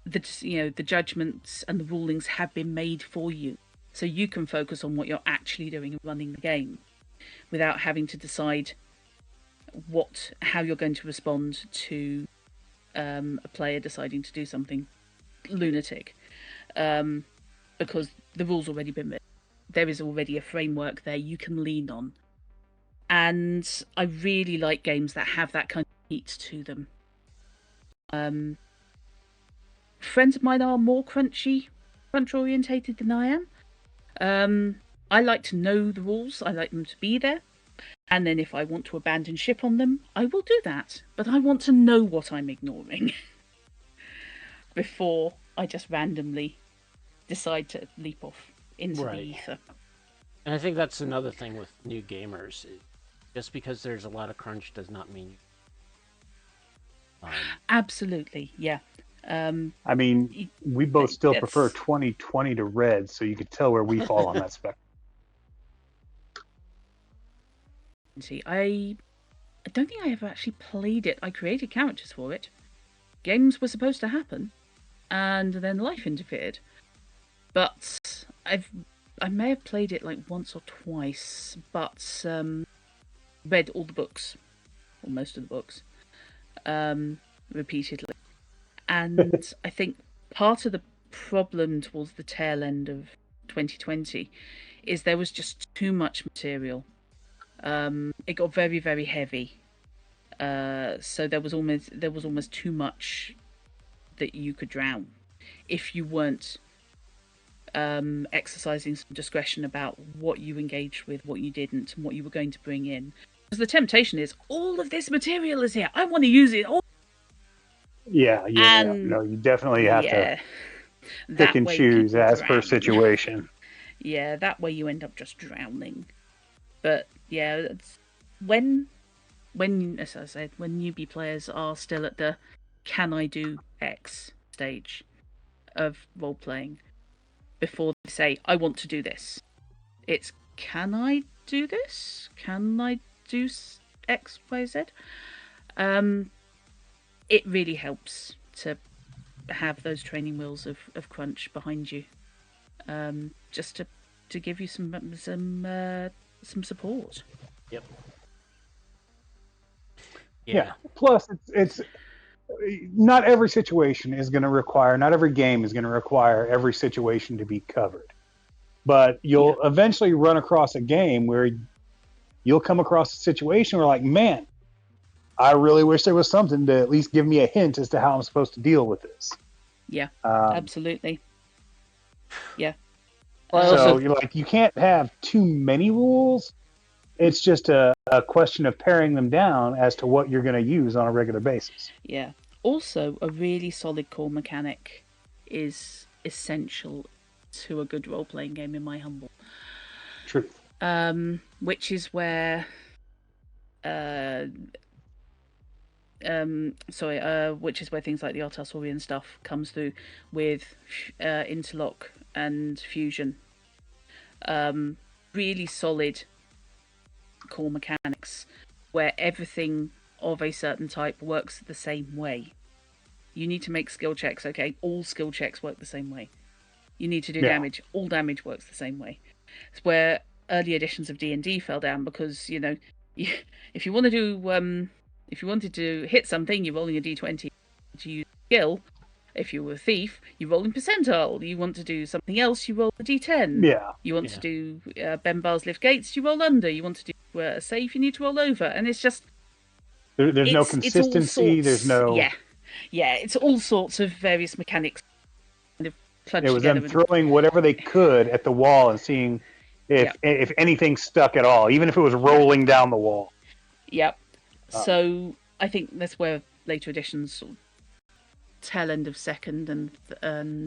the judgments and the rulings have been made for you, so you can focus on what you're actually doing and running the game without having to decide how you're going to respond to a player deciding to do something lunatic, because the rules already been written. There is already a framework there you can lean on, and I really like games that have that kind of heat to them. Friends of mine are more crunch orientated than I am. I like to know the rules. I like them to be there. And then if I want to abandon ship on them, I will do that. But I want to know what I'm ignoring before I just randomly decide to leap off into the ether. And I think that's another thing with new gamers. Just because there's a lot of crunch does not mean... Absolutely, yeah. I mean, we both still prefer 2020 to red, so you could tell where we fall on that spectrum. See, I don't think I ever actually played it. I created characters for it. Games were supposed to happen, and then life interfered. But I may have played it like once or twice, but read all the books, or most of the books, repeatedly. And I think part of the problem towards the tail end of 2020 is there was just too much material. It got very, very heavy. So there was almost too much that you could drown if you weren't exercising some discretion about what you engaged with, what you didn't, and what you were going to bring in. Because the temptation is, all of this material is here. I want to use it all. Yeah. No, you definitely have to pick and choose as per situation. Yeah, that way you end up just drowning. But yeah, it's when, as I said, when newbie players are still at the can I do X stage of role playing, before they say I want to do this, it's can I do this? Can I do X, Y, Z? It really helps to have those training wheels of crunch behind you, just to give you some support. Yep. Yeah. Plus, it's not every situation is going to require, not every game is going to require every situation to be covered. But you'll eventually run across a game where you'll come across a situation where, like, man, I really wish there was something to at least give me a hint as to how I'm supposed to deal with this. Yeah, absolutely. Yeah. So you're like, you can't have too many rules. It's just a question of paring them down as to what you're going to use on a regular basis. Yeah. Also, a really solid core mechanic is essential to a good role-playing game, in my humble. Truth. Which is where, which is where things like the Artasaurian stuff comes through with interlock and fusion. Really solid core mechanics where everything of a certain type works the same way. You need to make skill checks, okay? All skill checks work the same way. You need to do damage. All damage works the same way. It's where early editions of D&D fell down because, if you want to do, if you wanted to hit something, you're rolling a d20 to use skill. If you were a thief, you roll in percentile. You want to do something else, you roll a d10. Yeah. You want to do bend bars, lift gates, you roll under. You want to do a save, you need to roll over. And it's just... There's no consistency. There's no... Yeah, it's all sorts of various mechanics. Kind of it was them throwing whatever they could at the wall and seeing if anything stuck at all, even if it was rolling down the wall. Yep. So I think that's where later editions, sort of tail end of second and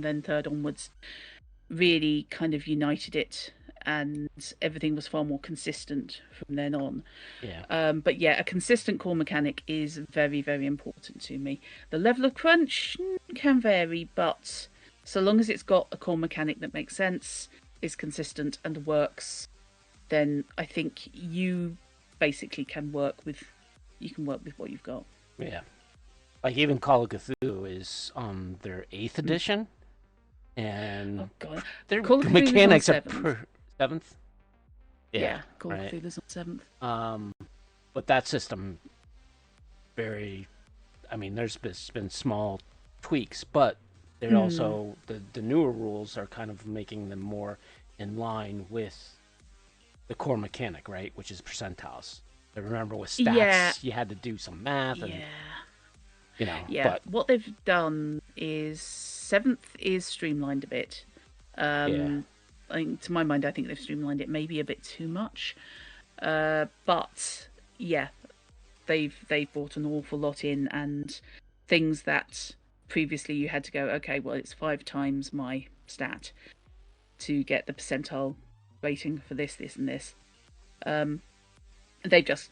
then third onwards, really kind of united it, and everything was far more consistent from then on. But a consistent core mechanic is very, very important to me. The level of crunch can vary, but so long as it's got a core mechanic that makes sense, is consistent and works, then I think you basically can work with what you've got. Yeah. Like even Call of Cthulhu is on their 8th edition, and their mechanics are 7th. Yeah, Call of Cthulhu's on 7th. But that system, there's been small tweaks, but they're also the newer rules are kind of making them more in line with the core mechanic, right? Which is percentiles. I remember with stats, you had to do some math, and But what they've done is 7th is streamlined a bit. I think, to my mind, I think they've streamlined it maybe a bit too much. But yeah, they've brought an awful lot in, and things that previously you had to go, okay, well, it's 5 times my stat to get the percentile rating for this, and this. They've just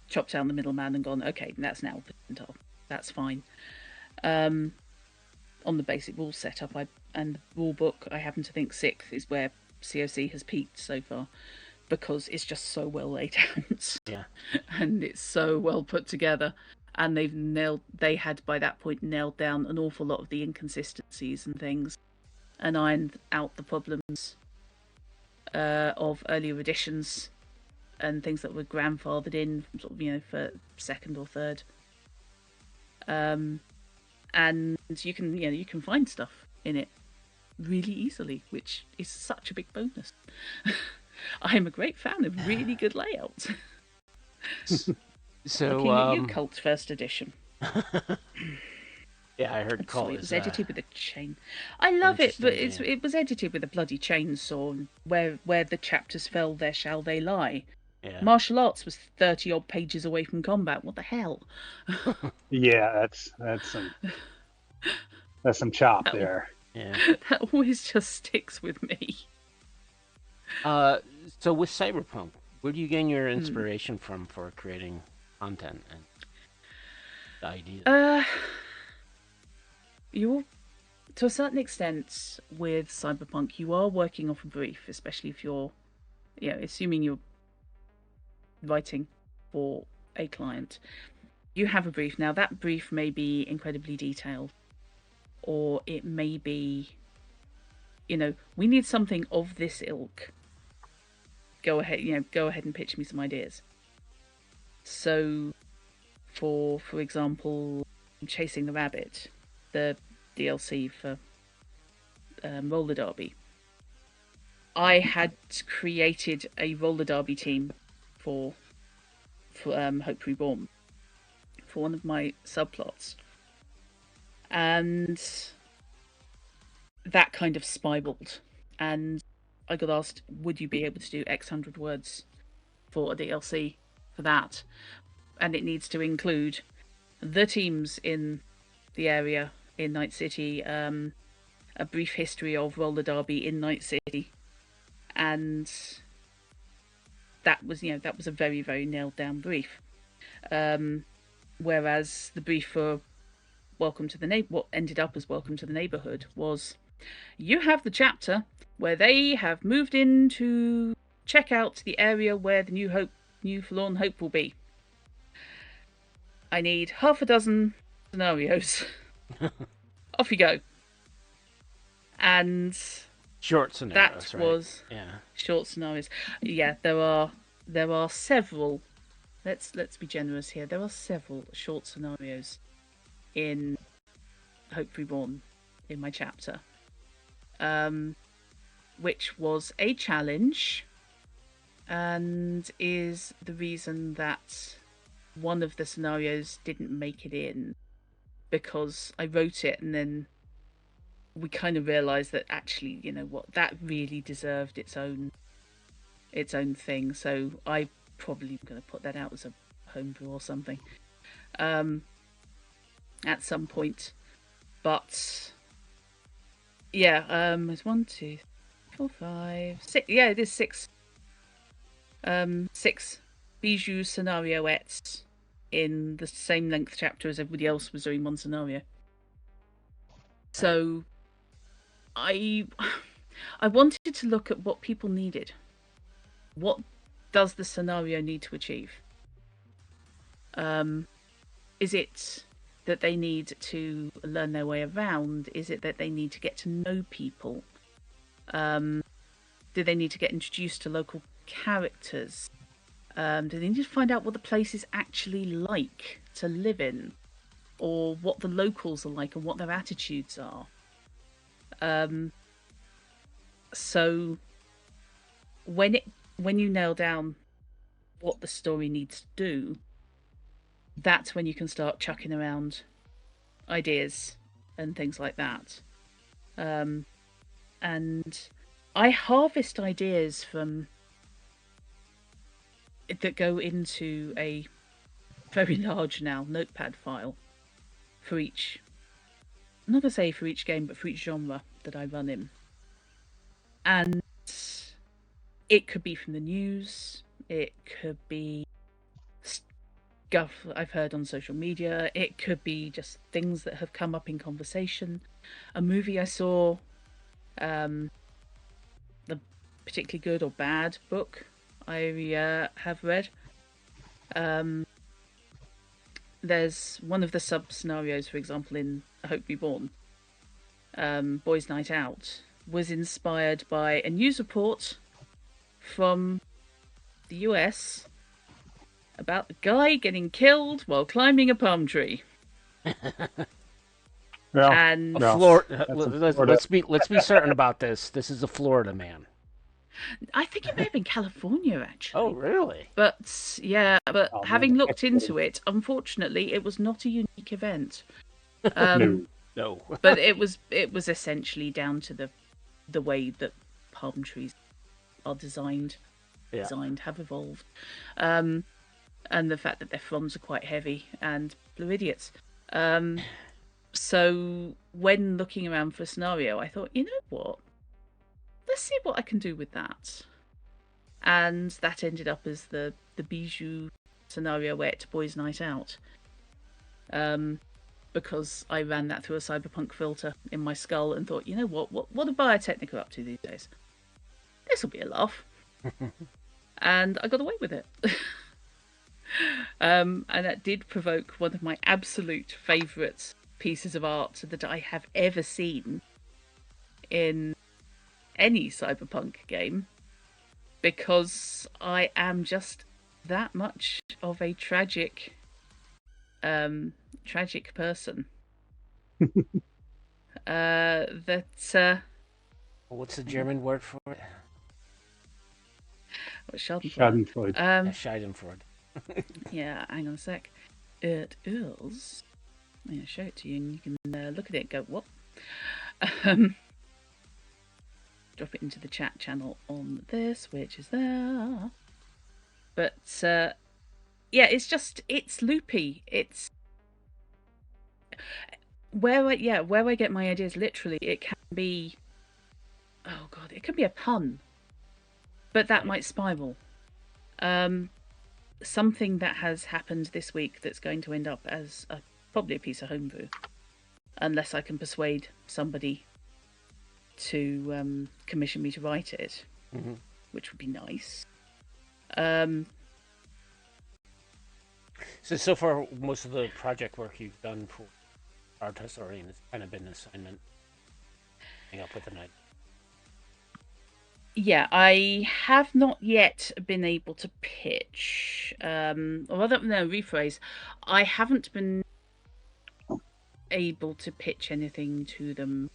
chopped down the middleman and gone, okay, that's now percentile. That's fine. On the basic rule setup and the rule book, I happen to think 6th is where COC has peaked so far, because it's just so well laid out. Yeah. And it's so well put together. And they had by that point nailed down an awful lot of the inconsistencies and things, and ironed out the problems of earlier editions and things that were grandfathered in from sort of, for second or third. And you can find stuff in it really easily, which is such a big bonus. I'm a great fan of really good layouts. So looking at you, Cult First Edition. Yeah, I heard Cult. It was edited with a chain. I love it, but it was edited with a bloody chainsaw. Where the chapters fell, there shall they lie. Yeah. Martial arts was 30 odd pages away from combat. What the hell? Yeah, that's some chop there. Yeah. That always just sticks with me. So with Cyberpunk, where do you gain your inspiration from for creating content and the ideas? To a certain extent, with Cyberpunk, you are working off a brief, especially if you're, assuming you're writing for a client. You have a brief. Now, that brief may be incredibly detailed, or it may be, we need something of this ilk. Go ahead and pitch me some ideas. So, for example, Chasing the Rabbit, the DLC for roller derby. I had created a roller derby team for Hope Reborn for one of my subplots, and that kind of spiraled. And I got asked, "Would you be able to do X hundred words for a DLC for that?" And it needs to include the teams in the area in Night City, a brief history of roller derby in Night City, and that was a very, very nailed down brief. Whereas the brief for what ended up as Welcome to the Neighborhood was, you have the chapter where they have moved in to check out the area where the new Forlorn Hope will be. I need half a dozen scenarios. Off you go. And short scenarios. That right? was short scenarios. Yeah, there are several. Let's be generous here. There are several short scenarios in Hope Reborn in my chapter, which was a challenge, and is the reason that one of the scenarios didn't make it in, because I wrote it and then we kind of realised that actually, you know what, that really deserved its own thing. So I probably am going to put that out as a homebrew or something at some point. But yeah, there's 1, 2, 4, 5, 6. Yeah, it is 6. 6 bijou scenarioettes in the same length chapter as everybody else was doing one scenario. So I wanted to look at what people needed. What does the scenario need to achieve? Is it that they need to learn their way around? Is it that they need to get to know people? Do they need to get introduced to local characters? Do they need to find out what the place is actually like to live in? Or what the locals are like and what their attitudes are? So when you nail down what the story needs to do, that's when you can start chucking around ideas and things like that. And I harvest ideas from that go into a very large now notepad file for each, I'm not going to say for each game, but for each genre that I run in. And it could be from the news, it could be stuff I've heard on social media, it could be just things that have come up in conversation, a movie I saw, the particularly good or bad book I have read. There's one of the sub scenarios, for example, in Hope Reborn, Boys Night Out, was inspired by a news report from the US about the guy getting killed while climbing a palm tree. And let's be certain about this. This is a Florida man. I think it may have been California, actually. Oh, really? But yeah, having looked into it, unfortunately, it was not a unique event. No. But it was essentially down to the way that palm trees are designed, have evolved, and the fact that their fronds are quite heavy and blue idiots. So when looking around for a scenario, I thought, you know what? Let's see what I can do with that. And that ended up as the bijou scenario at Boys Night Out. Because I ran that through a cyberpunk filter in my skull and thought, you know what are Biotechnica up to these days? This will be a laugh. And I got away with it. And that did provoke one of my absolute favourite pieces of art that I have ever seen in any cyberpunk game, because I am just that much of a tragic tragic person. That What's the German word for it? Schadenfreude. Schadenfreude. Yeah, Schadenfreude. Yeah, hang on a sec. It is. I'm gonna show it to you, and you can look at it and go, "What?" Drop it into the chat channel on this, which is there. But yeah, it's loopy. It's where I get my ideas. Literally, it can be. Oh god, it could be a pun, but that might spiral. Something that has happened this week that's going to end up as probably a piece of homebrew, unless I can persuade somebody to commission me to write it, which would be nice. So far, most of the project work you've done for Our Historian has kind of been an assignment. Coming up with an idea. Yeah, I have not yet been able to pitch. Or rather, no, rephrase. I haven't been able to pitch anything to them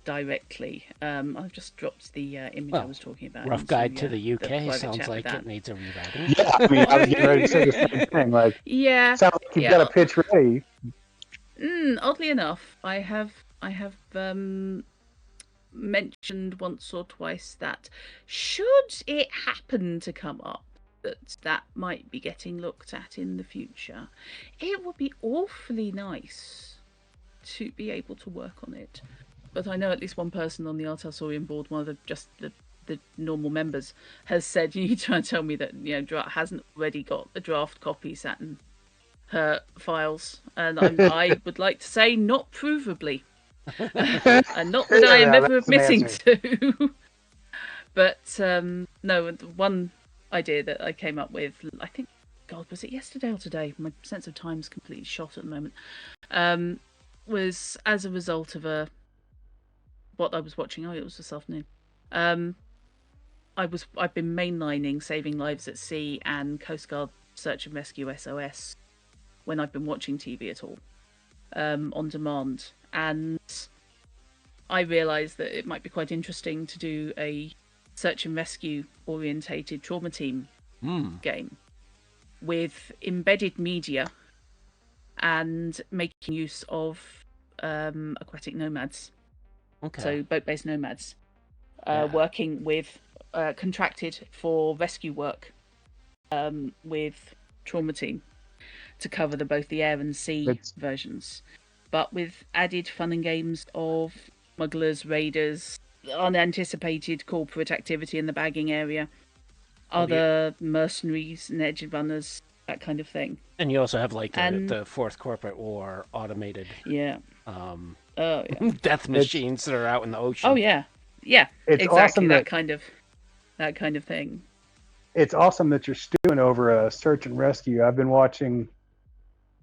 directly. I've just dropped the image I was talking about. Rough into, Guide to the UK the sounds chat like with it that. needs a rewriting. Yeah, I mean, I was getting ready to say the same thing. Like, Yeah, sounds like you've got a pitch ready. Oddly enough, I have mentioned once or twice that should it happen to come up that might be getting looked at in the future, it would be awfully nice to be able to work on it. But I know at least one person on the Art Historian board, one of the normal members, has said, "You need to try and tell me that hasn't already got a draft copy sat in her files," and I would like to say not provably. And not that I am ever admitting to. But no, one idea that I came up with, I think, God, was it yesterday or today? My sense of time's completely shot at the moment. Was as a result of what I was watching. Oh, it was this afternoon. I've been mainlining Saving Lives at Sea and Coast Guard Search and Rescue SOS when I've been watching TV at all, on demand. And I realised that it might be quite interesting to do a search and rescue orientated trauma team game with embedded media and making use of aquatic nomads. Okay. So boat-based nomads working with contracted for rescue work with trauma team to cover both the air and sea versions, but with added fun and games of smugglers, raiders, unanticipated corporate activity in the bagging area, other mercenaries and edgerunners, that kind of thing. And you also have the Fourth Corporate War automated death machines that are out in the ocean. Oh yeah, it's exactly awesome that kind of thing. It's awesome that you're stewing over a search and rescue. I've been watching.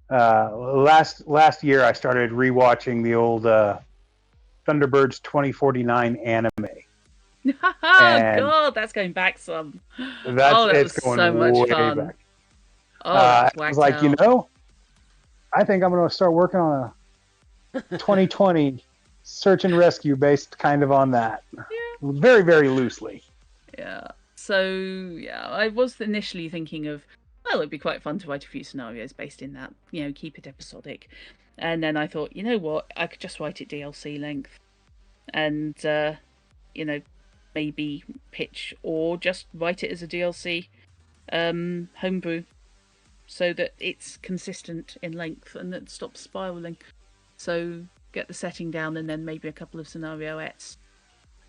Last year, I started rewatching the old Thunderbirds 2049 anime. Oh God, that's going back some. That was so much fun. Back. I was like, out. I think I'm going to start working on a 2020 search and rescue based kind of on that. Yeah. Very, very loosely. Yeah. So, yeah, I was initially thinking of, well, it'd be quite fun to write a few scenarios based in that, keep it episodic. And then I thought, you know what, I could just write it DLC length and, maybe pitch or just write it as a DLC homebrew so that it's consistent in length and it stops spiraling. So get the setting down and then maybe a couple of scenarioettes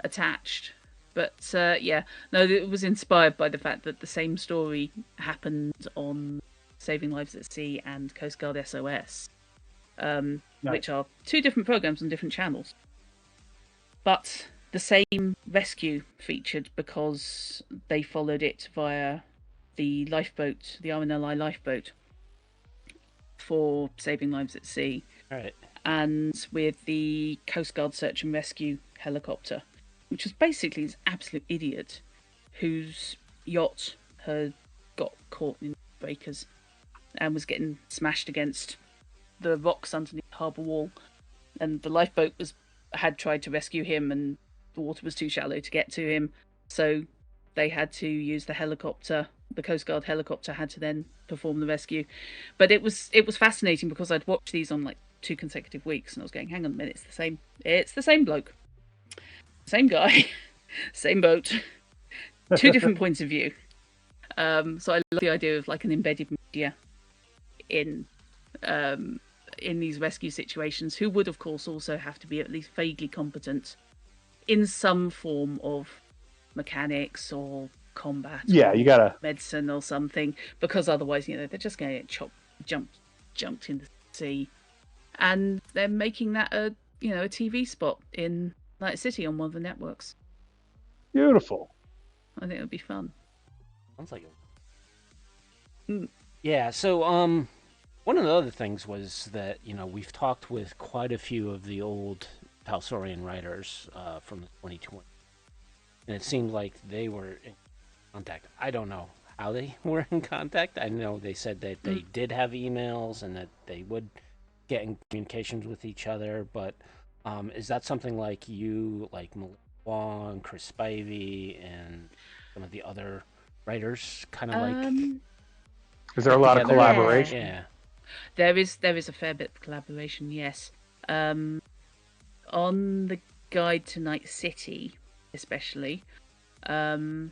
attached. But it was inspired by the fact that the same story happened on Saving Lives at Sea and Coast Guard SOS, which are two different programs on different channels. But the same rescue featured because they followed it via the lifeboat, the RNLI lifeboat, for Saving Lives at Sea. Right. And with the Coast Guard Search and Rescue helicopter, which was basically this absolute idiot whose yacht had got caught in breakers and was getting smashed against the rocks underneath the harbour wall, and the lifeboat had tried to rescue him, and the water was too shallow to get to him, so they had to use the helicopter. The Coast Guard helicopter had to then perform the rescue. But it was fascinating because I'd watched these on like 2 consecutive weeks, and I was going, hang on a minute, it's the same bloke, same guy, same boat, 2 different points of view. So I love the idea of like an embedded media in these rescue situations, who would of course also have to be at least vaguely competent in some form of mechanics or combat, Yeah, you gotta medicine or something, because otherwise, they're just going to get jumped in the sea, and they're making that a TV spot in Night City on one of the networks. beautiful. I think it would be fun. Sounds like it. Yeah. So, one of the other things was that we've talked with quite a few of the old Palsorian writers from the 2020, and it seemed like they were in contact. I don't know how they were in contact. I know they said that they did have emails and that they would get in communications with each other, but is that something like you, like Melissa Wong, Chris Spivey, and some of the other writers kind of like? Is there a lot of together? collaboration? Yeah. There is a fair bit of collaboration, yes. On the Guide to Night City, especially, and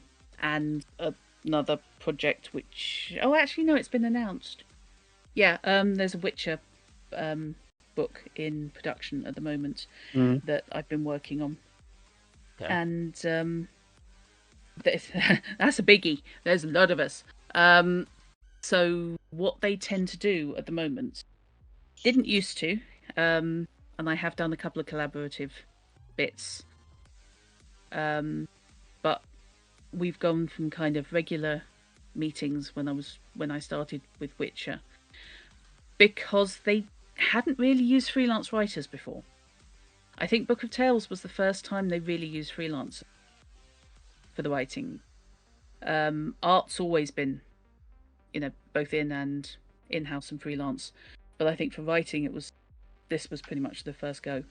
another project which... Oh, actually, no, it's been announced. Yeah, there's a Witcher book in production at the moment that I've been working on. Okay. And that's a biggie. There's a lot of us. So what they tend to do at the moment, didn't used to, and I have done a couple of collaborative bits, but we've gone from kind of regular meetings when I started with Witcher, because they hadn't really used freelance writers before. I think Book of Tales was the first time they really used freelancers for the writing. Art's always been, both in-house and freelance, but I think for writing this was pretty much the first go.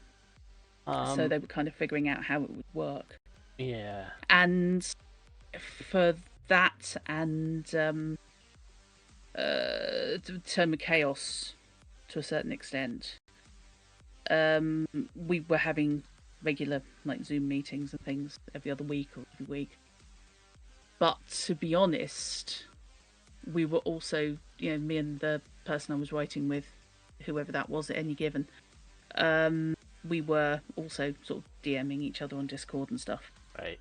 So they were kind of figuring out how it would work. Yeah. And for that and Term of Chaos to a certain extent, we were having regular like Zoom meetings and things every other week or every week. But to be honest, we were also, me and the person I was writing with, whoever that was at any given, we were also sort of DMing each other on Discord and stuff. Right.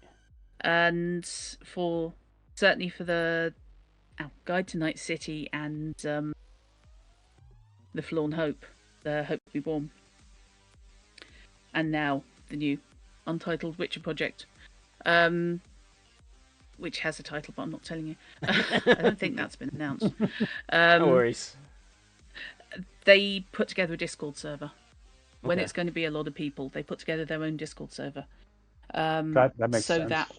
And certainly for the Guide to Night City and the Forlorn Hope, the Hope to Be Born, and now the new Untitled Witcher project, which has a title, but I'm not telling you. I don't think that's been announced. No worries. They put together a Discord server. When it's going to be a lot of people, they put together their own Discord server. That makes sense.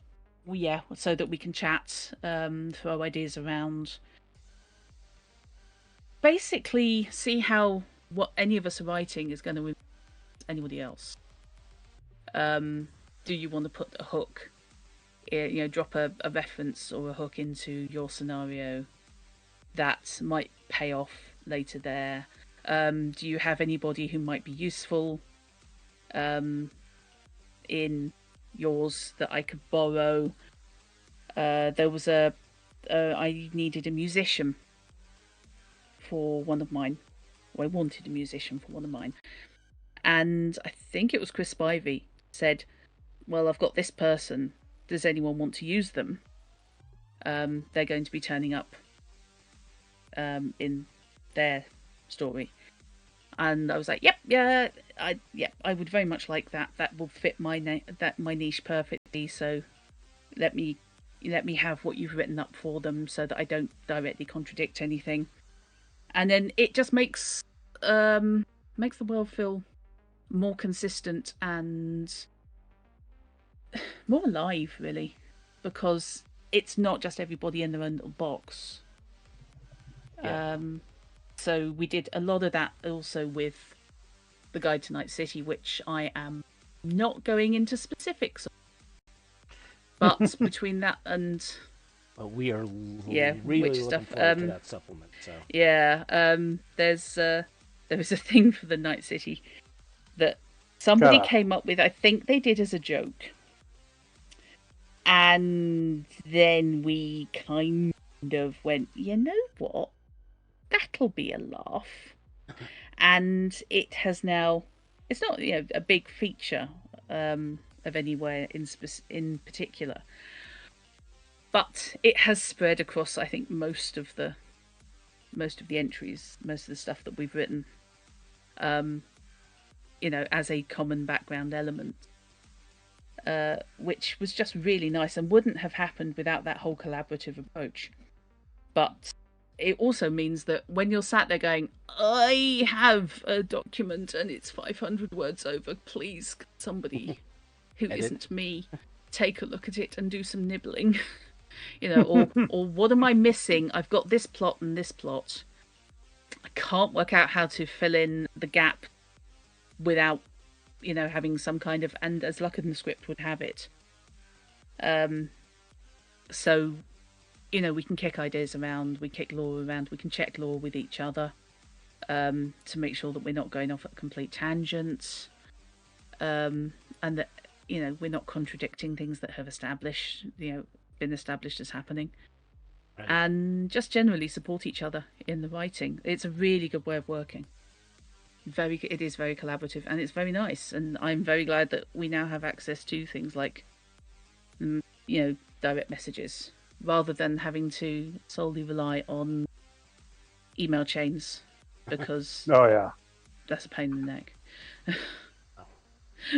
So that we can chat, throw ideas around. Basically, see how what any of us are writing is going to influence anybody else. Do you want to put a hook, drop a reference or a hook into your scenario that might pay off later there? Do you have anybody who might be useful in yours that I could borrow? There was I needed a musician for one of mine. Or I wanted a musician for one of mine. And I think it was Chris Spivey said, well, I've got this person. Does anyone want to use them? They're going to be turning up in their story. And I was like, I would very much like that. That will fit my niche perfectly. So let me have what you've written up for them, so that I don't directly contradict anything. And then it just makes the world feel more consistent and more alive, really, because it's not just everybody in their own little box. Yeah. So we did a lot of that also with the Guide to Night City, which I am not going into specifics of. But between that and But we are yeah, really witch looking stuff. forward to that supplement. So Yeah, there was a thing for the Night City that somebody Shut up. came up with. I think they did as a joke, and then we kind of went, you know what? That'll be a laugh. And it has now. It's not a big feature of anywhere in particular, but it has spread across. I think most of the entries, most of the stuff that we've written, as a common background element, which was just really nice and wouldn't have happened without that whole collaborative approach. But it also means that when you're sat there going, I have a document and it's 500 words over, please somebody who isn't me take a look at it and do some nibbling. Or what am I missing? I've got this plot and this plot. I can't work out how to fill in the gap without, having some kind of, and as luck in the script would have it. So, we can kick ideas around, we kick lore around, we can check lore with each other to make sure that we're not going off at complete tangents, and that, we're not contradicting things that have been established as happening. Right. And just generally support each other in the writing. It's a really good way of working. It is very collaborative and it's very nice. And I'm very glad that we now have access to things like, direct messages, rather than having to solely rely on email chains, because Oh yeah. that's a pain in the neck.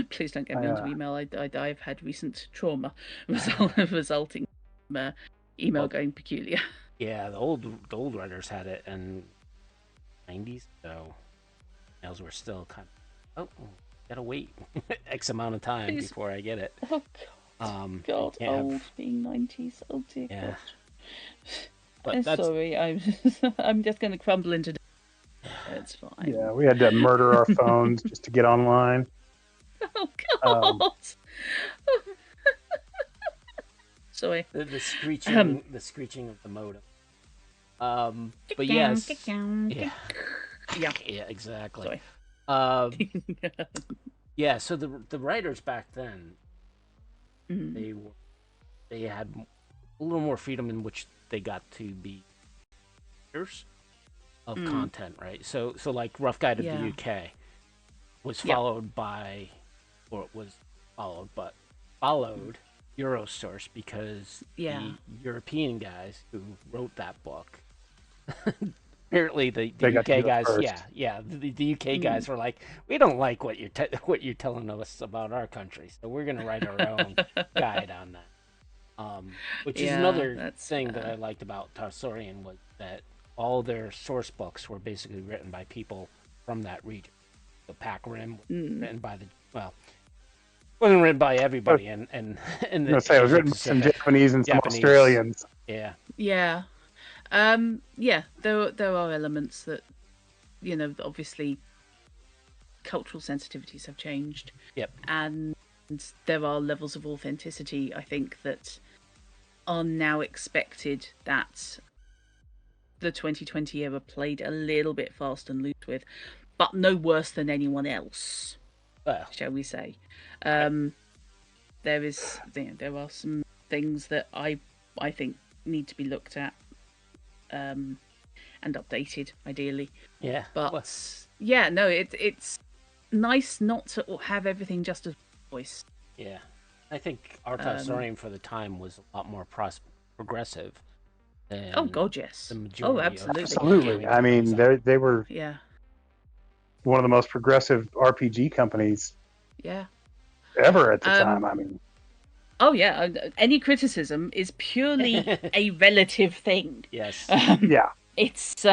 Please don't get me onto email. I've had recent trauma resulting from email going peculiar. Yeah, the old writers had it in the 90s, so emails were still kind of, gotta wait X amount of time before I get it. Oh God, old being 90s. Oh dear God. But sorry, I'm just going to crumble into. It's fine. Yeah, we had to murder our phones just to get online. Oh God. Sorry. The screeching of the modem. But yes, yeah, exactly. Sorry. Yeah. So the writers back then, they had a little more freedom in which they got to be creators of content, right? So like Rough Guide of the UK was followed by, or it was followed Eurosource, because the European guys who wrote that book, apparently the UK guys, the UK guys were like, we don't like what you're telling us about our country, so we're gonna write our own guide on that. Which is another thing that I liked about Tarsorian, was that all their source books were basically written by people from that region. The Pac Rim was written by wasn't written by everybody, and it was written by some Japanese and some Australians. Yeah. There are elements that, obviously cultural sensitivities have changed. Yep. And there are levels of authenticity, I think, that are now expected, that the 2020 era played a little bit fast and loose with, but no worse than anyone else, shall we say. There are some things that I think need to be looked at and updated, ideally. Yeah. But it's nice not to have everything just as voice. Yeah. I think our Tarsorian for the time was a lot more progressive than oh God, yes. the majority absolutely. I mean, they were one of the most progressive RPG companies ever at the time. I mean, any criticism is purely a relative thing. Yes. It's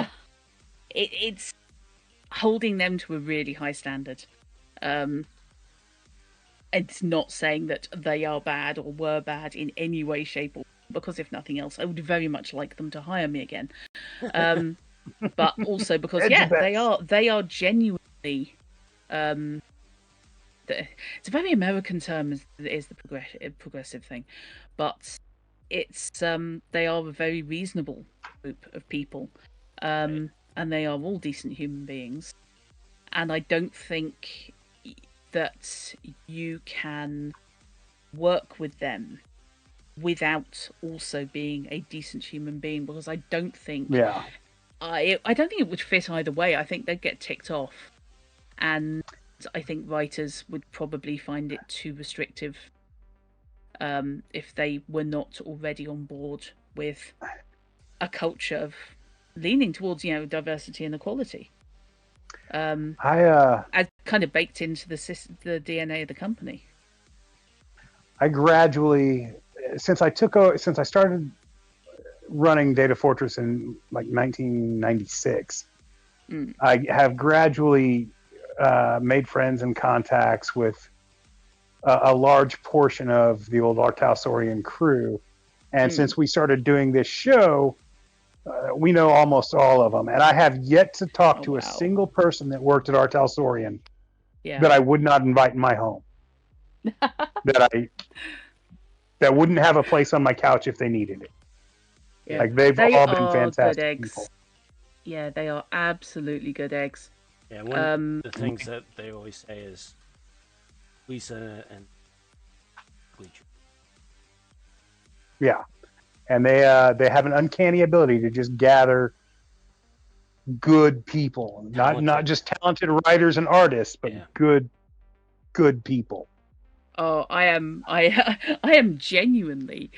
holding them to a really high standard. It's not saying that they are bad or were bad in any way, shape, or because if nothing else, I would very much like them to hire me again. but also because Edge they are genuinely it's a very American term is the progressive thing, but it's they are a very reasonable group of people, and they are all decent human beings, and I don't think that you can work with them without also being a decent human being, because I don't think Yeah. I don't think it would fit either way. I think they'd get ticked off, and I think writers would probably find it too restrictive if they were not already on board with a culture of leaning towards, diversity and equality. As kind of baked into the DNA of the company. I gradually, since I started running Data Fortress in like 1996, I have gradually made friends and contacts with a large portion of the old Artausorian crew. And since we started doing this show, we know almost all of them. And I have yet to talk to a single person that worked at Artausorian that I would not invite in my home. that wouldn't have a place on my couch if they needed it. Yeah. Like they've all been fantastic people. Yeah, they are absolutely good eggs. Yeah, one of the things that they always say is Lisa and Bleacher. Yeah, and they have an uncanny ability to just gather good people, not just talented writers and artists, but good people. Oh, I am genuinely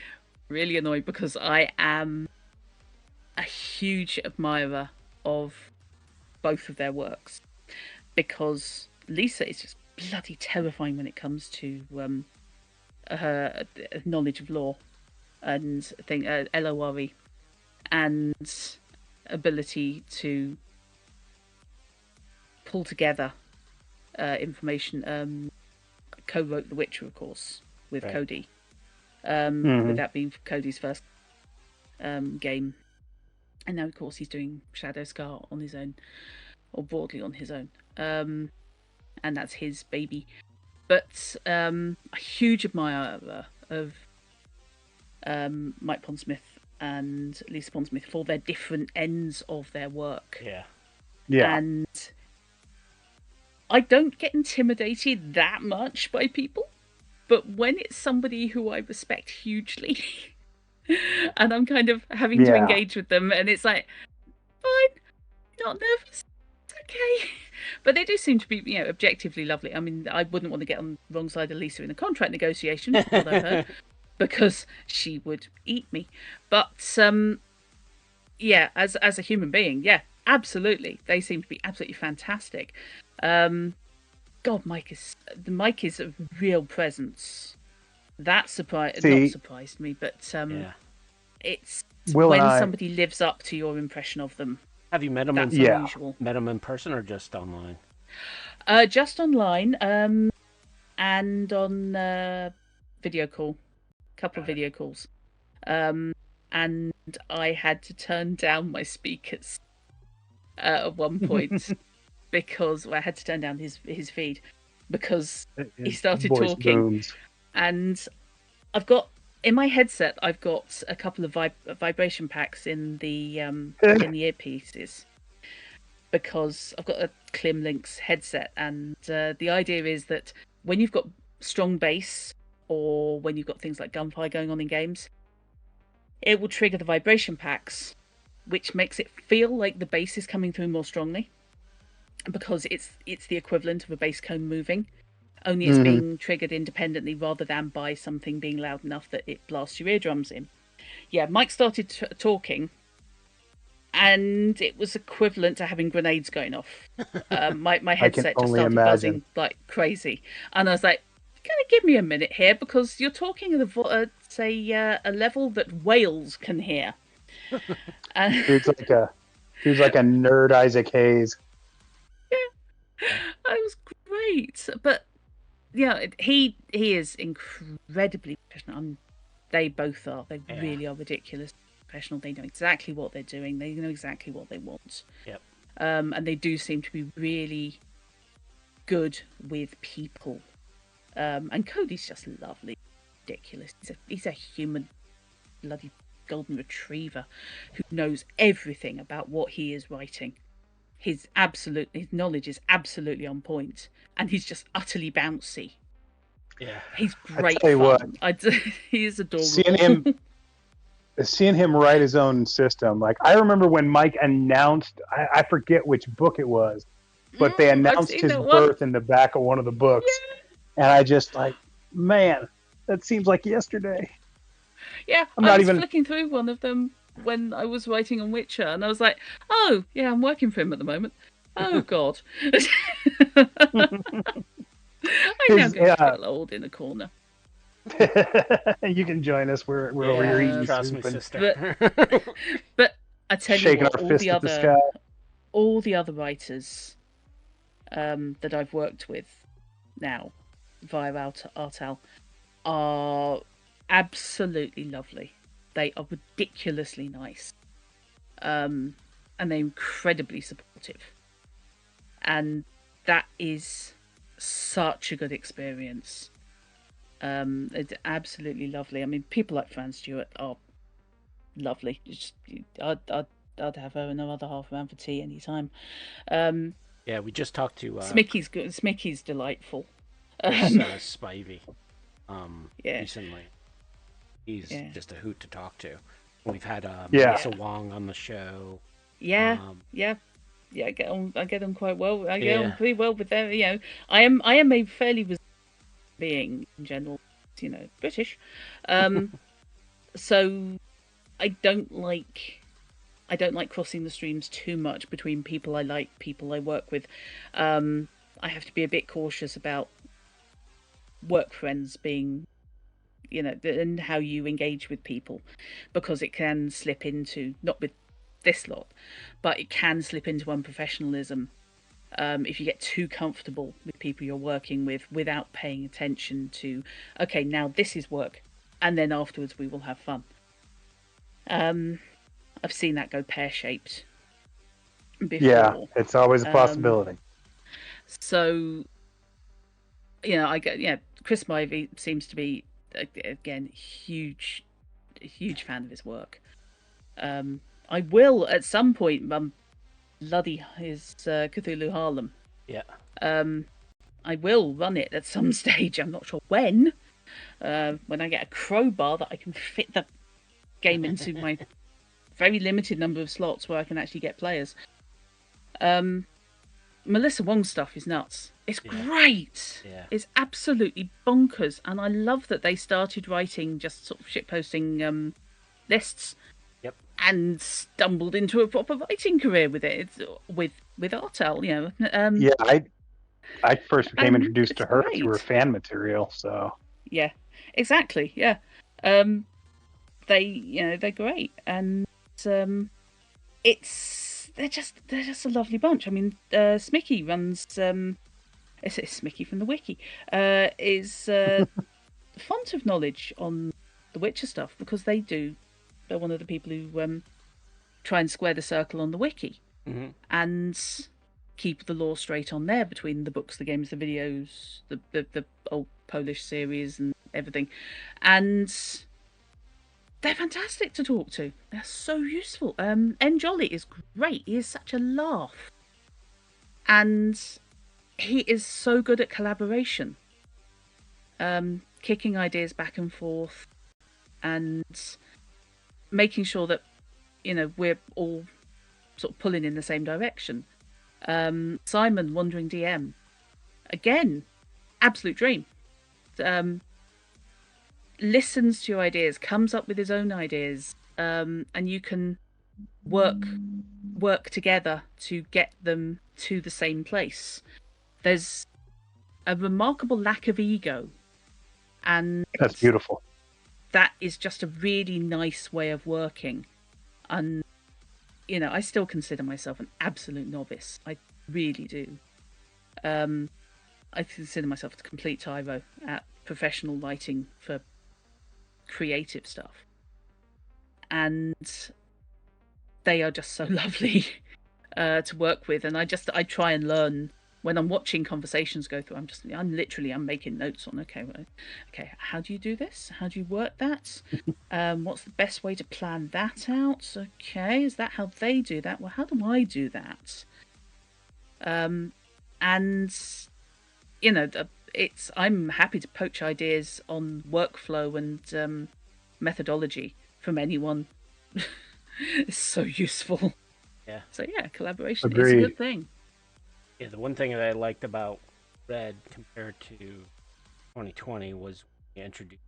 really annoyed because I am a huge admirer of both of their works, because Lisa is just bloody terrifying when it comes to her knowledge of lore and LORE and ability to pull together information. Co-wrote The Witcher, of course, with Cody. With that being Cody's first game. And now, of course, he's doing Shadow Scar on his own, or broadly on his own. And that's his baby. But a huge admirer of Mike Pondsmith and Lisa Pondsmith for their different ends of their work. Yeah. And I don't get intimidated that much by people, but when it's somebody who I respect hugely and I'm kind of having to engage with them, and it's like, fine, not nervous, it's okay. But they do seem to be, objectively lovely. I mean, I wouldn't want to get on the wrong side of Lisa in a contract negotiation, what I've heard, because she would eat me. But as a human being, absolutely, they seem to be absolutely fantastic. God, Mike is a real presence. That not surprised me, but it's Will when somebody lives up to your impression of them. Have you met them? Unusual. Met them in person or just online? Just online, and on video call, couple of video calls, and I had to turn down my speakers at one point. Because I had to turn down his feed because he started talking, booms. And I've got in my headset a couple of vibration packs in the earpieces, because I've got a Klim Lynx headset, and the idea is that when you've got strong bass or when you've got things like gunfire going on in games, it will trigger the vibration packs, which makes it feel like the bass is coming through more strongly. Because it's the equivalent of a bass cone moving, only it's being triggered independently rather than by something being loud enough that it blasts your eardrums in. Yeah, Mike started talking, and it was equivalent to having grenades going off. My headset just started buzzing like crazy, and I was like, "Can you give me a minute here, because you're talking at a level that whales can hear." Dude's like a nerd Isaac Hayes. It was great, but he is incredibly passionate. They both are. They really are ridiculous. professional. They know exactly what they're doing. They know exactly what they want. Yep. And they do seem to be really good with people. And Cody's just lovely, ridiculous. He's a human bloody golden retriever who knows everything about what he is writing. His knowledge is absolutely on point, and he's just utterly bouncy. Yeah, he's great tell you fun. what, He is adorable. Seeing him write his own system, like I remember when Mike announced, I forget which book it was, but they announced his birth in the back of one of the books, and I just like, man, that seems like yesterday. Yeah, I was flicking through one of them when I was writing on Witcher, and I was like, oh yeah, I'm working for him at the moment. Oh god. I'm now going to feel old in a corner. You can join us. We're over here eating soup, sister. But I tell you what, all the other writers that I've worked with now via Artel are absolutely lovely. They are ridiculously nice, and they're incredibly supportive, and that is such a good experience. It's absolutely lovely. I mean, people like Fran Stewart are lovely. I'd have her and her other half around for tea anytime. Yeah, we just talked to Smicky's good. Smicky's delightful. Spivey. Recently. He's just a hoot to talk to. We've had Melissa Wong on the show. I get on quite well. I get on pretty well with them. You know, I am a fairly being in general, you know, British. So I don't like crossing the streams too much between people I like, people I work with. I have to be a bit cautious about work friends being, you know, and how you engage with people, because it can slip into, not with this lot, but it can slip into unprofessionalism if you get too comfortable with people you're working with without paying attention to, okay, now this is work, and then afterwards we will have fun. I've seen that go pear-shaped before. Yeah, it's always a possibility. So, you know, Chris Mivey seems to be, again, huge fan of his work. I will at some point bloody his Cthulhu Harlem. Yeah. I will run it at some stage. I'm not sure when. When I get a crowbar that I can fit the game into my very limited number of slots where I can actually get players. Melissa Wong's stuff is nuts. It's great. Yeah. It's absolutely bonkers, and I love that they started writing just sort of shitposting lists. Yep. And stumbled into a proper writing career with it. With Artel, you know. I first became introduced to her through her fan material. So. Yeah, exactly. Yeah. They're great, and they're just a lovely bunch. I mean, Smicky runs. It's Smicky from the wiki. Is font of knowledge on the Witcher stuff, because they're one of the people who try and square the circle on the wiki, and keep the law straight on there between the books, the games, the videos, the old Polish series and everything. And they're fantastic to talk to. They're so useful. N Jolly is great. He is such a laugh. And he is so good at collaboration. Kicking ideas back and forth and making sure that, you know, we're all sort of pulling in the same direction. Simon, Wandering DM, again, absolute dream. Listens to your ideas, comes up with his own ideas, and you can work together to get them to the same place. There's a remarkable lack of ego, and that's beautiful. That is just a really nice way of working. And, you know, I still consider myself an absolute novice. I really do. I consider myself a complete tyro at professional writing for creative stuff. and they are just so lovely to work with. And I try and learn when I'm watching conversations go through. I'm making notes on, okay, how do you do this? How do you work that? What's the best way to plan that out? Okay, is that how they do that? Well, how do I do that? And I'm happy to poach ideas on workflow and methodology from anyone. It's so useful. Yeah. So yeah, collaboration is a Agreed. good thing. Yeah, the one thing that I liked about Red compared to 2020 was we introduced.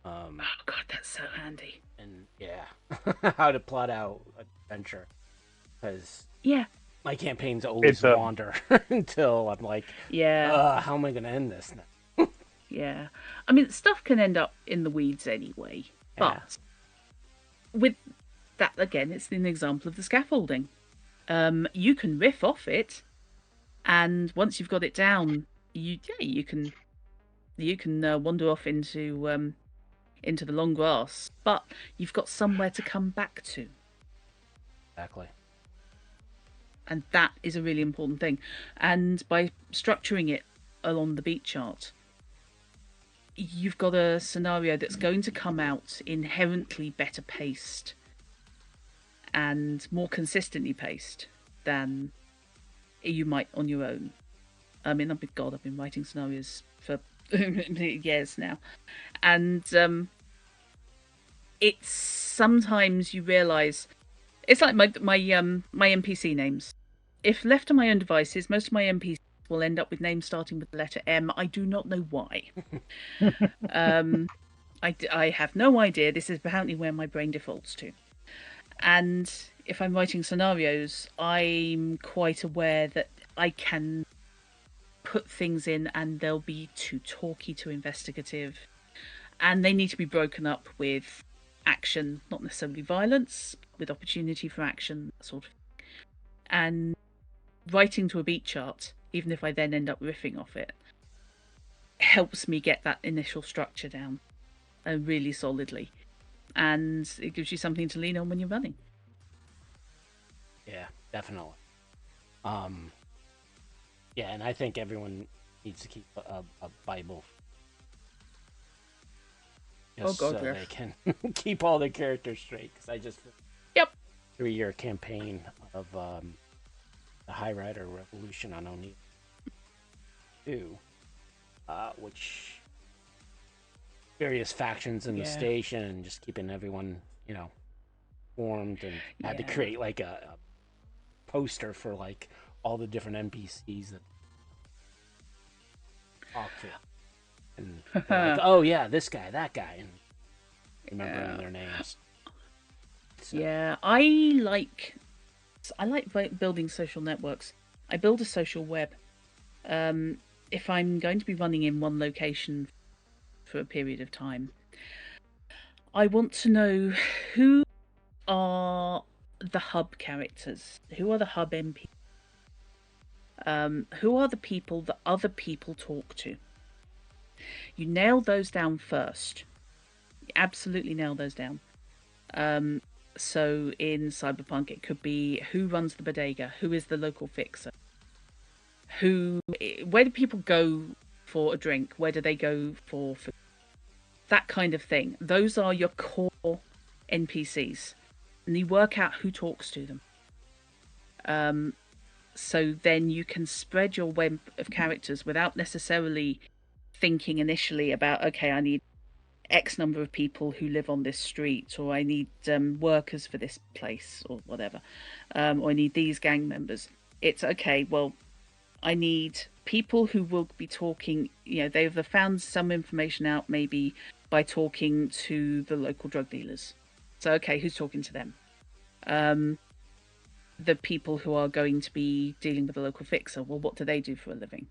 Oh god, that's so handy. And yeah, how to plot out an adventure, because Yeah, my campaigns always wander until I'm like, yeah, how am I going to end this now? yeah. I mean, stuff can end up in the weeds anyway, but with that again, it's an example of the scaffolding. You can riff off it, and once you've got it down, you can wander off into the long grass, but you've got somewhere to come back to. Exactly. And that is a really important thing. And by structuring it along the beat chart, you've got a scenario that's going to come out inherently better paced and more consistently paced than you might on your own. I mean, I've been writing scenarios for years now. And it's sometimes you realise it's like my NPC names. If left to my own devices, most of my NPCs will end up with names starting with the letter M. I do not know why. I have no idea. This is apparently where my brain defaults to. And if I'm writing scenarios, I'm quite aware that I can put things in and they'll be too talky, too investigative. And they need to be broken up with action, not necessarily violence, with opportunity for action, that sort of thing. And writing to a beat chart, even if I then end up riffing off it, helps me get that initial structure down really solidly. And it gives you something to lean on when you're running. Yeah, definitely. Yeah, and I think everyone needs to keep a Bible. Just God, so yes. they can keep all their characters straight. Because I just 3-year campaign of the High Rider Revolution on O'Neill 2, which various factions in the station and just keeping everyone, formed, and had to create like a poster for like all the different NPCs that talk to. And like, oh yeah, this guy, that guy, and remembering their names. So. Yeah, I like building social networks. I build a social web. If I'm going to be running in one location for a period of time, I want to know who are the hub characters, who are the hub NPCs, who are the people that other people talk to. You nail those down first. You absolutely nail those down. So in Cyberpunk, it could be who runs the bodega, who is the local fixer, where do people go for a drink, where do they go for food, that kind of thing. Those are your core NPCs, and you work out who talks to them. So then you can spread your web of characters without necessarily thinking initially about, okay, I need X number of people who live on this street, or I need workers for this place, or whatever, or I need these gang members. It's okay, well, I need people who will be talking, they've found some information out maybe by talking to the local drug dealers. So, okay, who's talking to them? The people who are going to be dealing with the local fixer, well, what do they do for a living?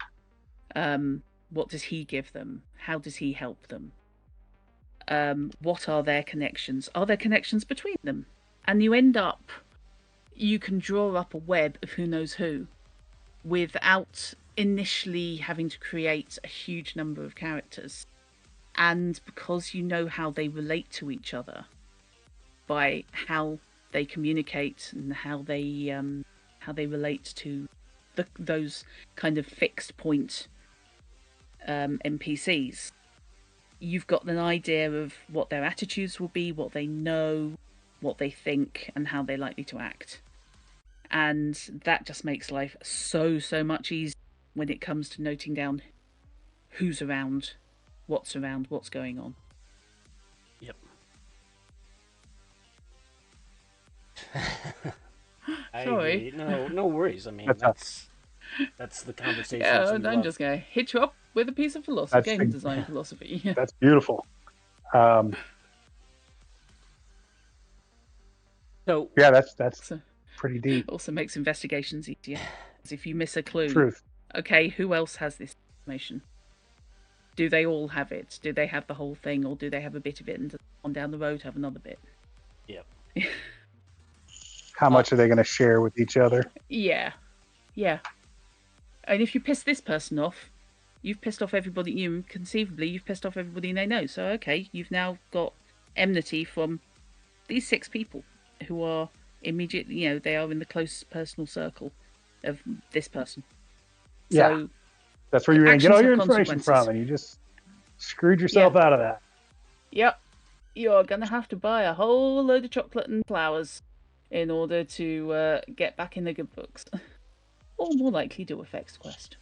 What does he give them? How does he help them? What are their connections? Are there connections between them? And you can draw up a web of who knows who without initially having to create a huge number of characters. and because you know how they relate to each other by how they communicate and how they relate to those kind of fixed point NPCs, you've got an idea of what their attitudes will be, what they know, what they think, and how they're likely to act. And that just makes life so much easier when it comes to noting down who's around, what's going on. Yep. I Sorry. agree. No worries. I mean, that's the conversation. Yeah, I'm just going to hit you up with a piece of philosophy, game design philosophy. That's beautiful. So yeah, that's pretty deep. Also makes investigations easier. Because if you miss a clue, Truth. Okay, who else has this information? Do they all have it? Do they have the whole thing, or do they have a bit of it and on down the road have another bit? Yep. How much are they going to share with each other? Yeah. And if you piss this person off, you've pissed off everybody. You've pissed off everybody they know. So okay, you've now got enmity from these 6 people who are immediately, they are in the close personal circle of this person. Yeah. So that's where you're going to get all your information consequences. from, and you just screwed yourself out of that. Yep. You're going to have to buy a whole load of chocolate and flowers in order to get back in the good books. Or more likely do a Fex quest.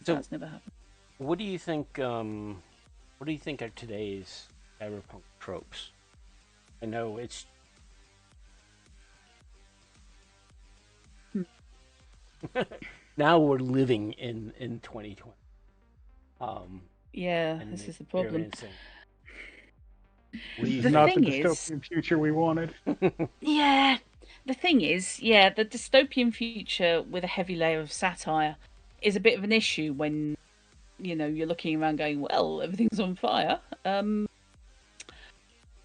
That's never happened. What do you think? What do you think are today's cyberpunk tropes? I know it's. Now we're living in 2020. Yeah, this is the problem. It's not the dystopian future we wanted. Yeah, the thing is, the dystopian future with a heavy layer of satire is a bit of an issue when, you're looking around going, well, everything's on fire. Where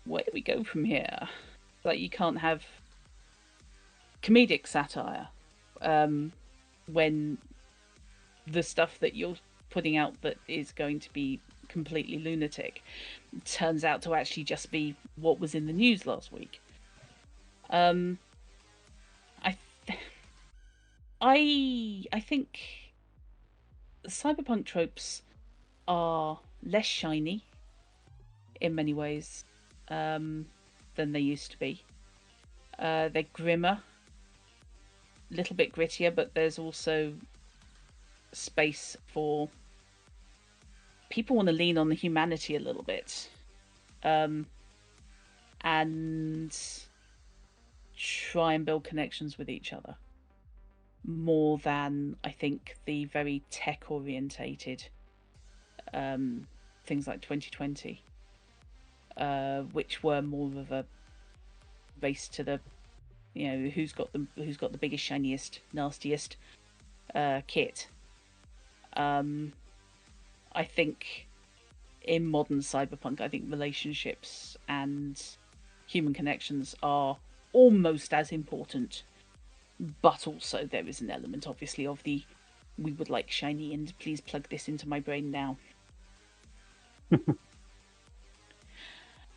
do we go from here? Like, you can't have comedic satire when the stuff that you're putting out that is going to be completely lunatic turns out to actually just be what was in the news last week. I think cyberpunk tropes are less shiny in many ways than they used to be. They're grimmer, a little bit grittier, but there's also space for people want to lean on the humanity a little bit, and try and build connections with each other more than I think the very tech orientated things like 2020, which were more of a race to the who's got the biggest, shiniest, nastiest kit. I think in modern cyberpunk, I think relationships and human connections are almost as important, but also there is an element, obviously, of the we would like shiny and please plug this into my brain now.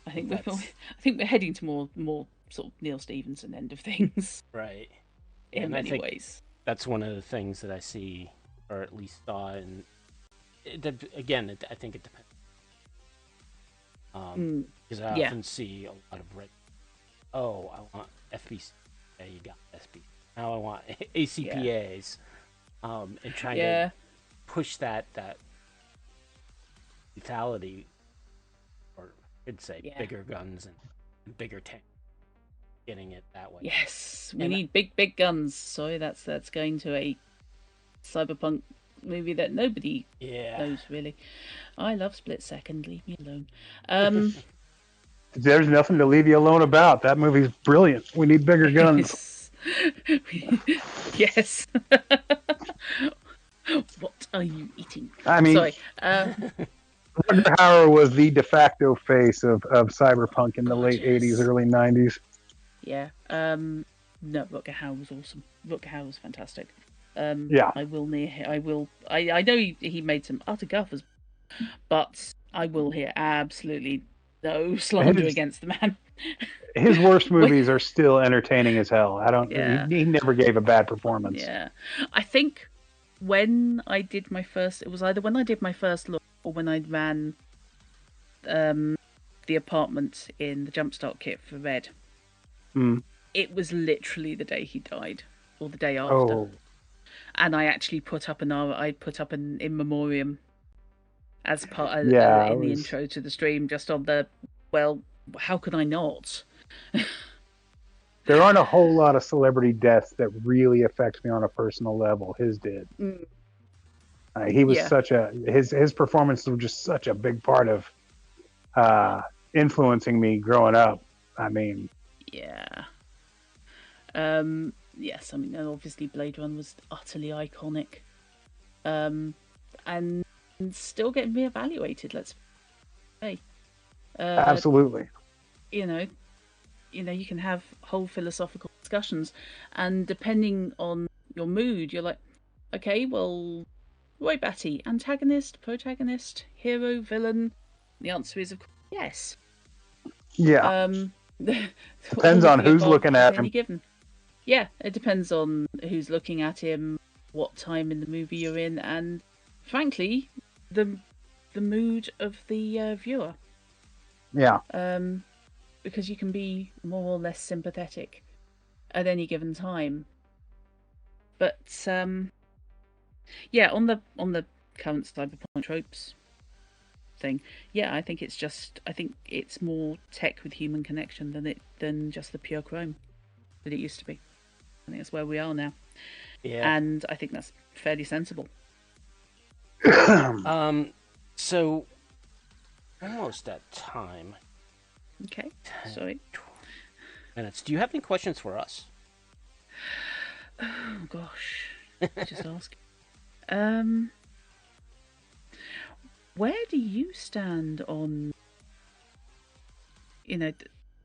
I think we're heading to more sort of Neil Stephenson end of things, right? In many ways, that's one of the things that I see, or at least saw, and again, I think it depends. Because I often see a lot of oh, I want FBC. Yeah, you got SB. Now I want ACPAs. And trying to push that lethality, or I could say bigger guns and bigger tanks. Getting it that way. Yes, we need big guns. Sorry, that's going to a cyberpunk movie that nobody knows really. I love Split Second. Leave me alone. There's nothing to leave you alone about. That movie's brilliant. We need bigger guns. Yes. What are you eating? I mean, sorry. Roger Hauer was the de facto face of cyberpunk in the late 80s, early 90s. Yeah. No, Rutger Hauer was awesome. Rutger Hauer was fantastic. Yeah. I will I know he made some utter guffers, but I will hear absolutely no slander His against the man. his worst Wait, movies are still entertaining as hell. I don't. yeah, He never gave a bad performance. yeah. I think when I did my first, it was either when I did my first look or when I ran um, the apartment in the Jumpstart kit for Red. Mm. It was literally the day he died, or the day after, Oh, and I actually put up an in memoriam as part yeah. It in the was. intro to the stream, just on the well, how could I not? There aren't a whole lot of celebrity deaths that really affect me on a personal level. His did. Mm, He was yeah, such a his performance was just such a big part of influencing me growing up. I mean, yeah. Yes, I mean, obviously Blade Runner was utterly iconic, and still getting reevaluated. Let's say, uh, absolutely. you know, you can have whole philosophical discussions, and depending on your mood, you're like, okay, well, Roy Batty, antagonist, protagonist, hero, villain. The answer is, of course, yes. Yeah, Um, depends all of on the who's above looking at at any him. given. Yeah, it depends on who's looking at him, what time in the movie you're in, and frankly, the the mood of the viewer. Yeah, Because you can be more or less sympathetic at any given time. But yeah, on the current cyberpunk tropes thing, yeah, I think it's more tech with human connection than just the pure chrome that it used to be. I think that's where we are now, Yeah. and I think that's fairly sensible. So almost at time. Okay, 10, sorry. 12 minutes. Do you have any questions for us? Oh gosh, just ask. Um, where do you stand on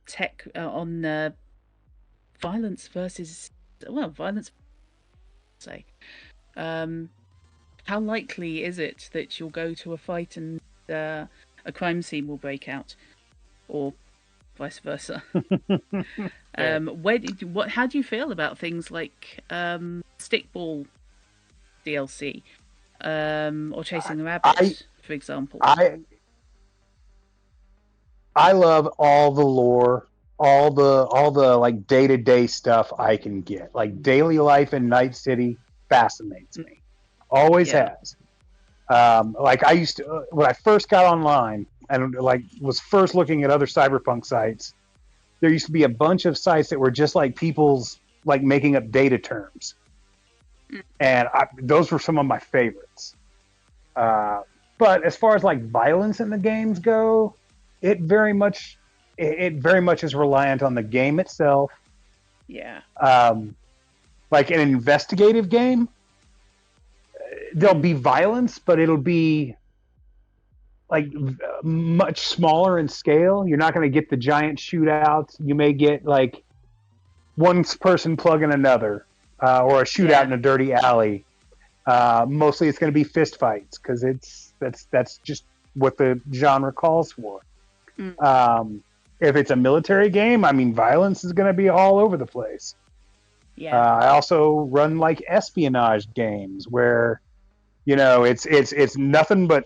tech on violence versus violence? Say, um, how likely is it that you'll go to a fight and a crime scene will break out, or vice versa? Fair. How do you feel about things like stickball DLC, or chasing the I rabbit, for example? I I love all the lore, all the like day to day stuff I can get. Like daily life in Night City fascinates me. Always Yeah, has. Like I used to when I first got online and like was first looking at other cyberpunk sites. There used to be a bunch of sites that were just like people's like making up data terms, and those were some of my favorites. Uh, but as far as like violence in the games go, it very much it very much is reliant on the game itself. yeah, Um, like an investigative game, there'll be violence, but it'll be like much smaller in scale. You're not going to get the giant shootouts. You may get like one person plugging another, or a shootout yeah, in a dirty alley. Mostly, it's going to be fist fights because that's just what the genre calls for. mm, If it's a military game, I mean, violence is going to be all over the place. yeah, I also run like espionage games where it's nothing but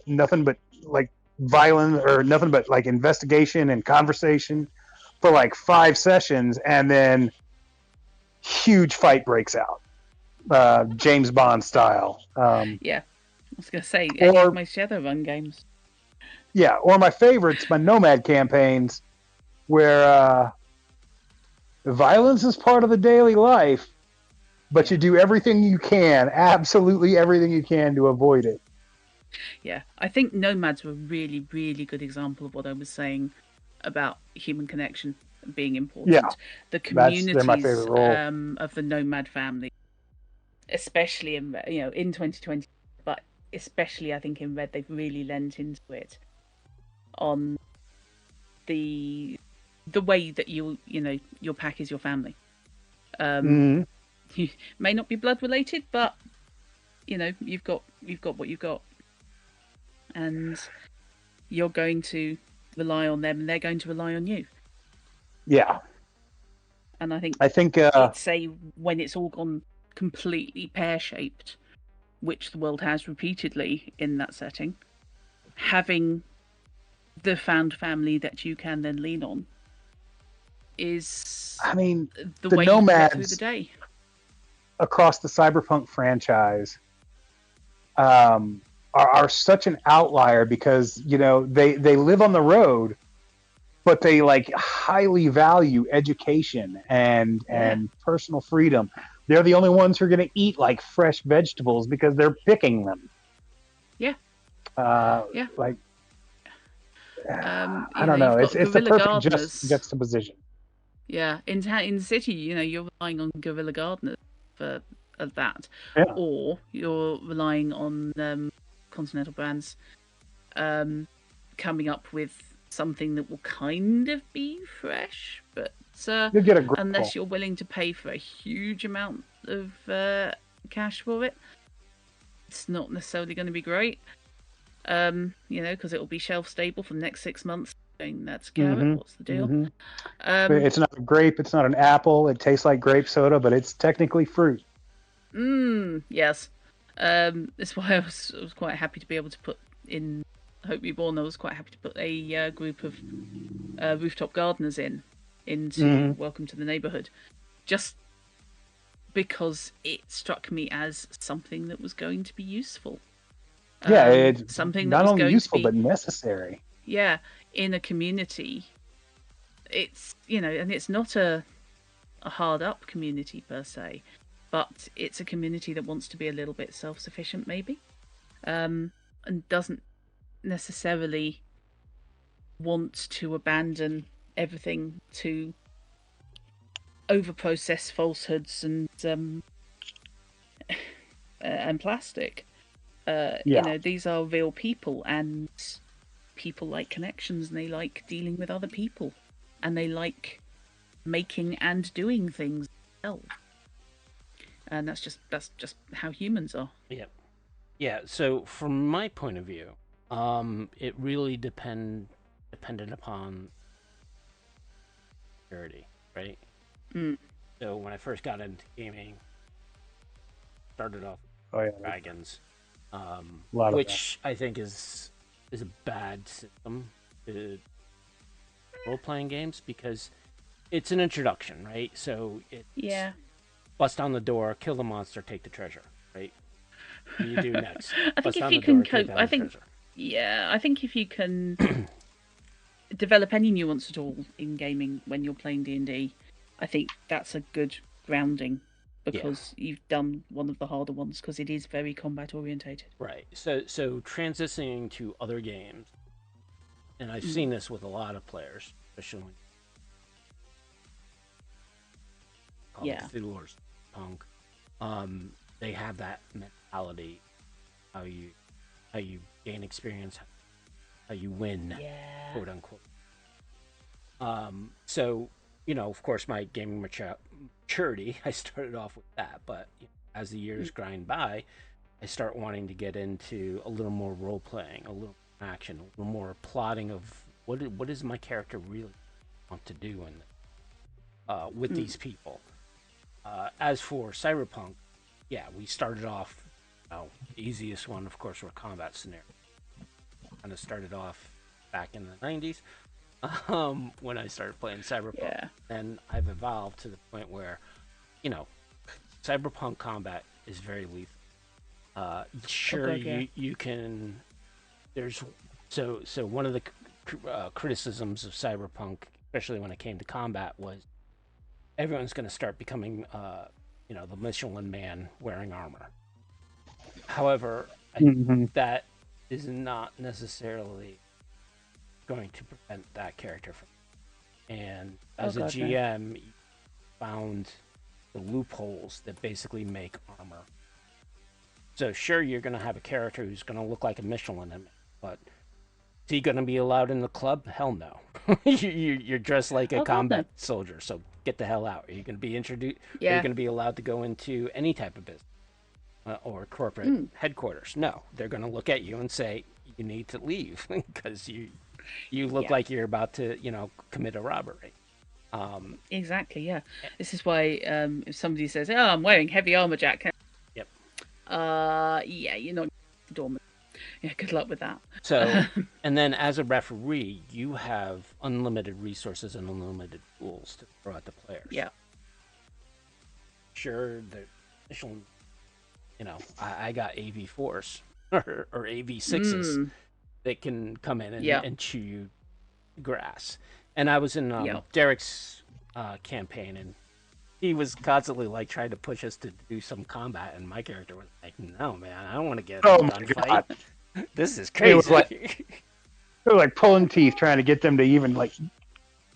like violence or nothing but like investigation and conversation for like 5 sessions, and then huge fight breaks out, James Bond style. yeah. I was gonna say any of Or my Shadowrun games. yeah, or my favorites, my Nomad campaigns, where violence is part of the daily life, but you Yeah, do everything you can, absolutely everything you can to avoid it. yeah. I think Nomads were a really, really good example of what I was saying about human connection being Yeah, important. The they're my favorite communities role. of the Nomad family, especially in 2020, but especially I think in Red, they've really lent into it on the the way that your pack is your family. Um, Mm-hmm. you may not be blood related, but you've got what you've got, and you're going to rely on them, and they're going to rely on you. Yeah. And I think it's when it's all gone completely pear-shaped, which the world has repeatedly in that setting, having the found family that you can then lean on is the way you get through the day. Across the Cyberpunk franchise are such an outlier because they live on the road, but they like highly value education and personal freedom. They're the only ones who are going to eat like fresh vegetables because they're picking them. Yeah. Like I don't know. It's the perfect juxtaposition. Yeah, in the city, you're relying on guerrilla gardeners for that, or you're relying on continental brands coming up with something that will kind of be fresh, but you'll get a unless you're willing to pay for a huge amount of cash for it, it's not necessarily going to be great. Because it will be shelf stable for the next 6 months. That's carrot. What's the deal? Mm-hmm. It's not a grape. It's not an apple. It tastes like grape soda, but it's technically fruit. Yes. That's why I was quite happy to be able to put in Hope Reborn. I was quite happy to put a group of rooftop gardeners into Welcome to the Neighborhood, just because it struck me as something that was going to be useful. It's something not that was only going useful to be, but necessary. Yeah, in a community, it's and it's not a hard up community per se, but it's a community that wants to be a little bit self-sufficient, maybe, and doesn't necessarily want to abandon everything to over-process falsehoods and plastic. These are real people, and people like connections, and they like dealing with other people, and they like making and doing things themselves. And that's just how humans are. Yeah. So from my point of view, it really depended upon security, right? So when I first got into gaming, started off with Dragons. Which I think is a bad system to role-playing games because it's an introduction, right? So it's bust down the door, kill the monster, take the treasure, right? What do you do next? I think if you can cope, I think if you can develop any nuance at all in gaming when you're playing D&D, I think that's a good grounding. Because you've done one of the harder ones, because it is very combat orientated. Right. So transitioning to other games, and I've seen this with a lot of players, especially Forlorn, Punk. They have that mentality, how you gain experience, how you win, quote unquote. So of course, my gaming maturity, I started off with that, but as the years grind by, I start wanting to get into a little more role playing, a little action, a little more plotting of what is my character really want to do with these people. As for Cyberpunk, we started off. The easiest one, of course, were combat scenarios. Kind of started off back in the 90s. When I started playing Cyberpunk, and I've evolved to the point where, Cyberpunk combat is very lethal. You can. There's so one of the criticisms of Cyberpunk, especially when it came to combat, was everyone's going to start becoming, the Michelin Man wearing armor. However, I think that is not necessarily going to prevent that character from. And as a GM, you found the loopholes that basically make armor. So sure, you're going to have a character who's going to look like a Michelin Man, but is he going to be allowed in the club? Hell no. You're dressed like a combat soldier, so get the hell out. Are you going to be introduced? Are you going to be allowed to go into any type of business? or corporate headquarters. No, they're going to look at you and say you need to leave because you look like you're about to, commit a robbery. Exactly. Yeah. This is why if somebody says, "Oh, I'm wearing heavy armor jacket," Yep. yeah, you're not dormant. Yeah, good luck with that. So, and then as a referee, you have unlimited resources and unlimited tools to throw at the players. Yeah. Sure, the initial, I got AV4s or AV6s that can come in and chew you grass. And I was in Derek's campaign, and he was constantly like trying to push us to do some combat, and my character was like, "No, man, I don't want to get in a gunfight. This is crazy." It was like pulling teeth trying to get them to even like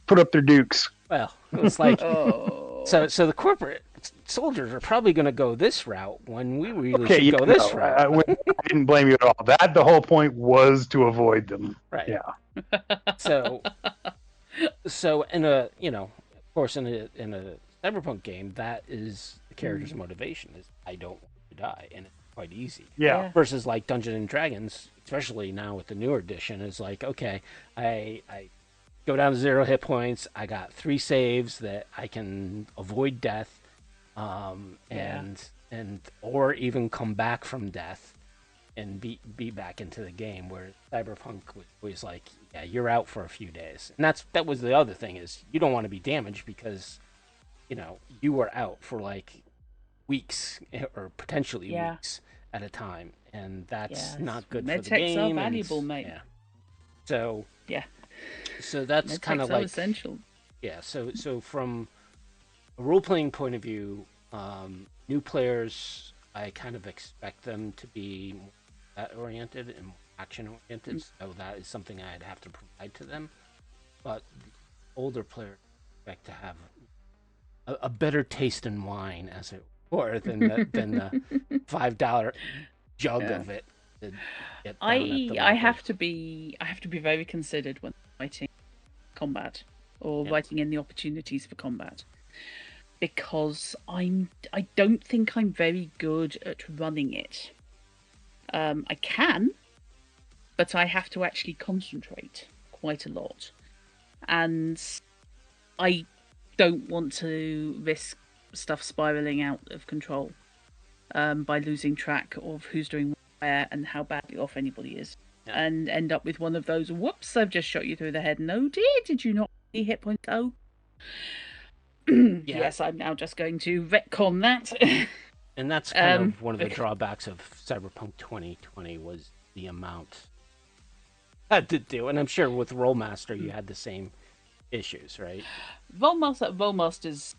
put up their dukes. Well, it was like, so the corporate soldiers are probably going to go this route when we really should go this route. I didn't blame you at all. The whole point was to avoid them. Right. Yeah. So in a, of course, in a Cyberpunk game, that is the character's motivation is I don't want to die, and it's quite easy. Yeah. Versus like Dungeons and Dragons, especially now with the newer edition, is like, okay, I go down to 0 hit points. I got 3 saves that I can avoid death, and or even come back from death and be back into the game. Where Cyberpunk was always like, yeah, you're out for a few days, and that was the other thing is you don't want to be damaged because you were out for like weeks or potentially weeks at a time, and that's not good for the game. Medtechs are valuable, mate. Yeah. So so that's Medtechs kind of like essential. Yeah. So from a role playing point of view, new players, I kind of expect them to be more oriented and more action oriented. So that is something I'd have to provide to them. But the older players expect to have a better taste in wine, as it were, than the $5 jug of it. I have to be very considered when writing combat or writing in the opportunities for combat, because I don't think I'm very good at running it. I can, but I have to actually concentrate quite a lot, and I don't want to risk stuff spiraling out of control by losing track of who's doing where and how badly off anybody is, and end up with one of those, whoops, I've just shot you through the head, and oh dear, did you not see hit point? Oh. Yes, I'm now just going to retcon that. And that's kind of one of the drawbacks of Cyberpunk 2020 was the amount I had to do. And I'm sure with Rollmaster you had the same issues, right? Rollmaster's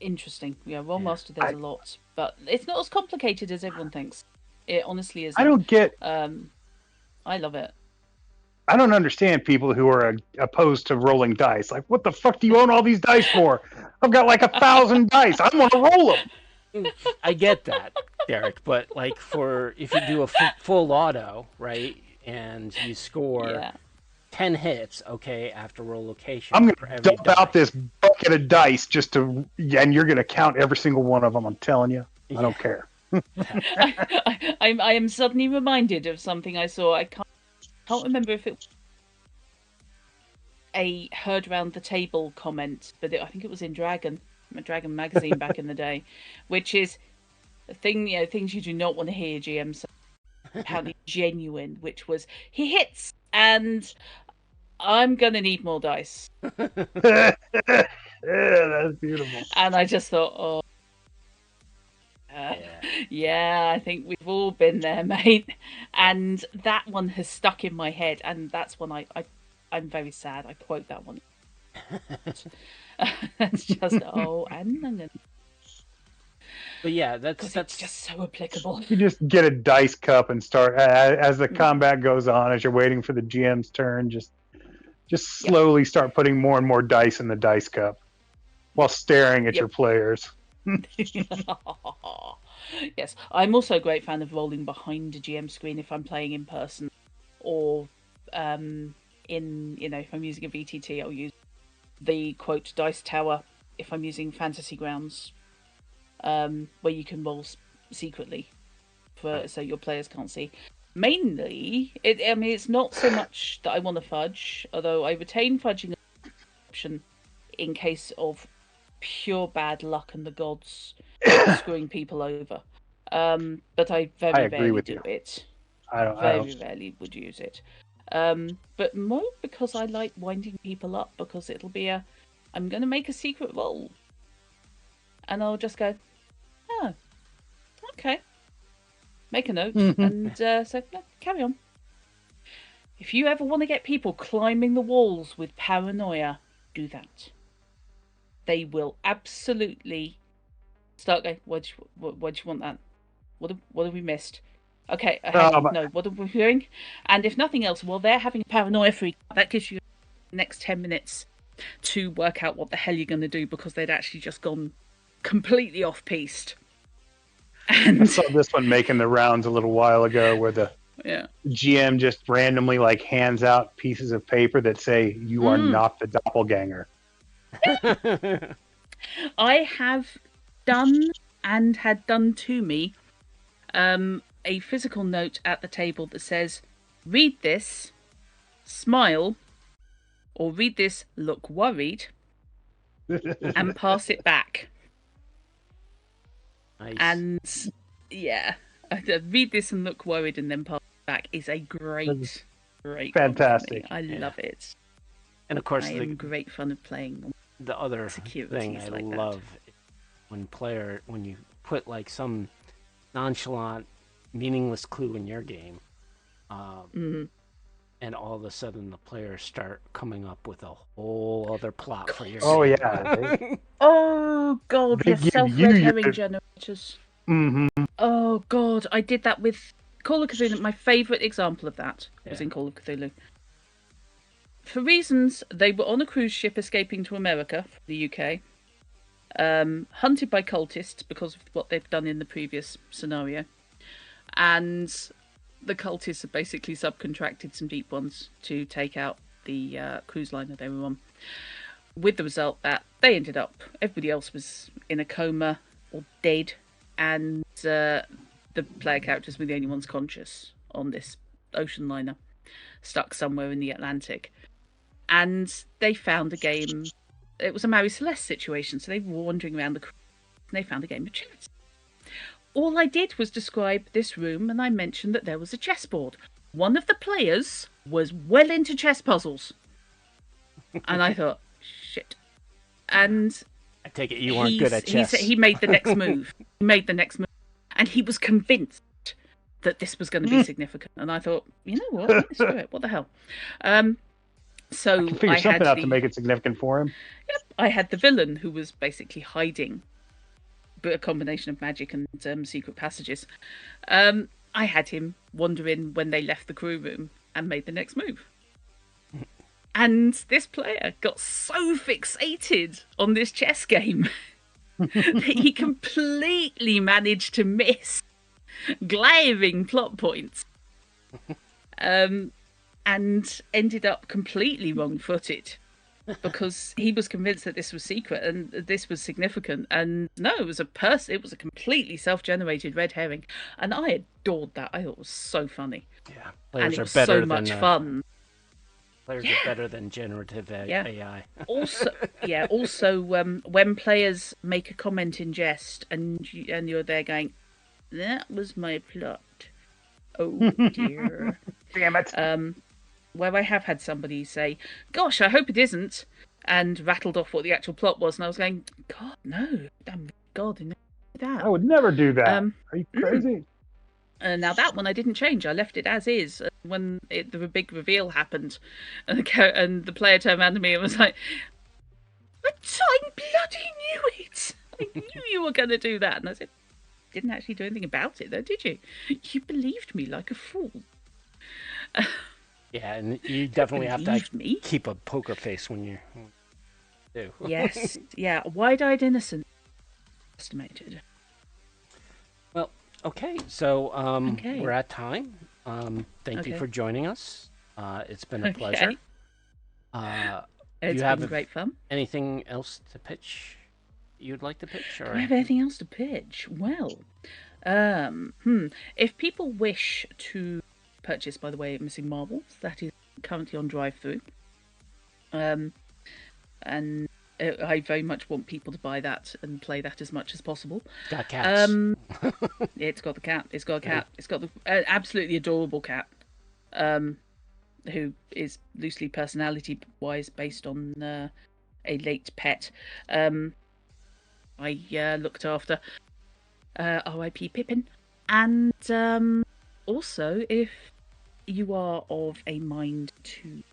interesting. Yeah, Rollmaster does a lot, but it's not as complicated as everyone thinks. It honestly is. I don't get. I love it. I don't understand people who are opposed to rolling dice. Like, what the fuck do you own all these dice for? I've got like 1,000 dice. I want to roll them. I get that, Derek, but like if you do a full auto, right, and you score 10 hits, okay, after roll location. I'm going to dump out this bucket of dice and you're going to count every single one of them. I'm telling you, I don't care. I am suddenly reminded of something I saw. I can't remember if it was a heard round the table comment, but I think it was in Dragon magazine back in the day, which is a thing, things you do not want to hear GM say. Apparently genuine, which was, he hits and I'm gonna need more dice. Yeah, that's beautiful. And I just thought, I think we've all been there, mate. And that one has stuck in my head, and that's one I'm very sad. I quote that one. That's just and but yeah, that's just so applicable. You just get a dice cup and start as the combat goes on, as you're waiting for the GM's turn. Just slowly start putting more and more dice in the dice cup while staring at your players. Yes, I'm also a great fan of rolling behind a GM screen if I'm playing in person, or if I'm using a VTT, I'll use the quote dice tower if I'm using Fantasy Grounds, where you can roll secretly. so your players can't see. Mainly, it's not so much that I want to fudge, although I retain fudging option in case of pure bad luck and the gods screwing people over. But I very agree rarely with do you. it. I don't. Very rarely would use it. But more because I like winding people up, because it'll be I'm going to make a secret roll. And I'll just go, oh, okay. Make a note and say, no, carry on. If you ever want to get people climbing the walls with paranoia, do that. They will absolutely start going, why'd you want that? What have we missed? Okay, no, what are we doing? And if nothing else, while they're having a paranoia freak, that gives you the next 10 minutes to work out what the hell you're going to do, because they'd actually just gone completely off-piste. And I saw this one making the rounds a little while ago, where the GM just randomly hands out pieces of paper that say, "You are not the doppelganger." I have done and had done to me a physical note at the table that says, read this, smile, or read this, look worried, and pass it back. Nice. And yeah, read this and look worried and then pass it back is a great fantastic. I love it. And of course, I am great fun of playing. The other thing I love when you put some nonchalant, meaningless clue in your game, and all of a sudden the players start coming up with a whole other plot for your game. Yeah. Oh god, yes, self-red herring generators. Mm-hmm. Oh god, I did that with Call of Cthulhu. My favourite example of that was in Call of Cthulhu. For reasons, they were on a cruise ship escaping to America from the UK, hunted by cultists because of what they've done in the previous scenario. And the cultists have basically subcontracted some deep ones to take out the cruise liner they were on. With the result that they ended up, everybody else was in a coma or dead, and the player characters were the only ones conscious on this ocean liner, stuck somewhere in the Atlantic. And they found a game. It was a Mary Celeste situation, so they were wandering around the cruise and they found a game of chess. All I did was describe this room, and I mentioned that there was a chessboard. One of the players was well into chess puzzles. And I thought, shit. And I take it you weren't good at chess. He made the next move. And he was convinced that this was going to be significant. And I thought, you know what? Screw it. What the hell? So I can figure something out to make it significant for him. Yep, I had the villain who was basically hiding, but a combination of magic and secret passages. I had him wandering when they left the crew room and made the next move. And this player got so fixated on this chess game that he completely managed to miss glaring plot points. And ended up completely wrong-footed because he was convinced that this was secret and this was significant. And no, it was a completely self-generated red herring, and I adored that. I thought it was so funny. Yeah, players are better so much fun. Players are better than generative AI. Also, when players make a comment in jest and you're there going, "That was my plot." Oh dear. Damn it. Where I have had somebody say, "Gosh, I hope it isn't," and rattled off what the actual plot was, and I was going, "God, no! God, no, that." I would never do that. Are you crazy? Now that one I didn't change. I left it as is. When the big reveal happened, and the player turned around to me and was like, "I bloody knew it! I knew you were going to do that." And I said, "Didn't actually do anything about it, though, did you? You believed me like a fool." Yeah, and you definitely have to keep a poker face when you do. Yes, yeah, wide-eyed innocent. Estimated. Well, okay, so we're at time. Thank you for joining us. It's been a pleasure. It's been great fun. Anything else to pitch you'd like to pitch? Or? Do I have anything else to pitch? Well, If people wish to purchase, by the way, Missing Marbles, that is currently on drive-through. And I very much want people to buy that and play that as much as possible. Got cats. It's got the cat. It's got a cat. It's got the absolutely adorable cat, who is loosely personality-wise based on a late pet. I looked after. R.I.P. Pippin. And also, if you are of a mind to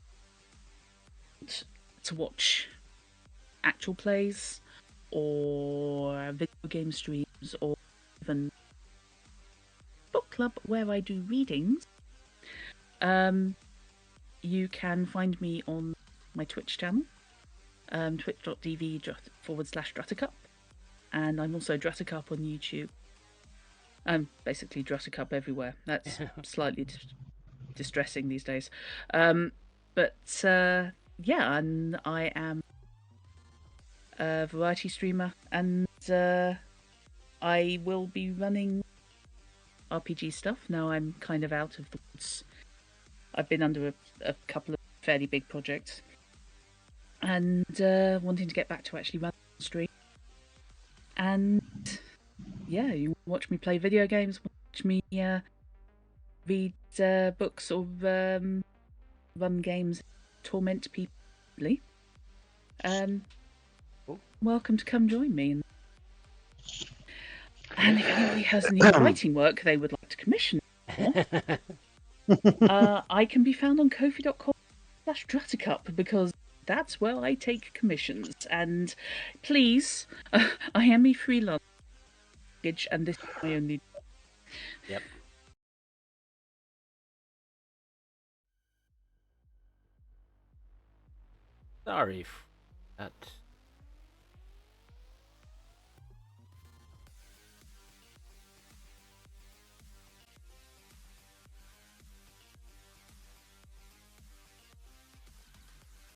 watch actual plays or video game streams or even book club where I do readings, you can find me on my Twitch channel, twitch.tv/Druttercup, and I'm also Druttercup on YouTube. Basically Druttercup everywhere. That's slightly distressing these days. But yeah, and I am a variety streamer, and I will be running RPG stuff. Now I'm kind of out of the woods. I've been under a couple of fairly big projects, and wanting to get back to actually running on stream. And yeah, you watch me play video games, watch me read books, or run games, torment people. Welcome to come join me. And if anybody has any writing work they would like to commission for, I can be found on kofi.com/Druttercup, because that's where I take commissions. And please, I am a freelance, and this is my only. Yep. Sorry for that.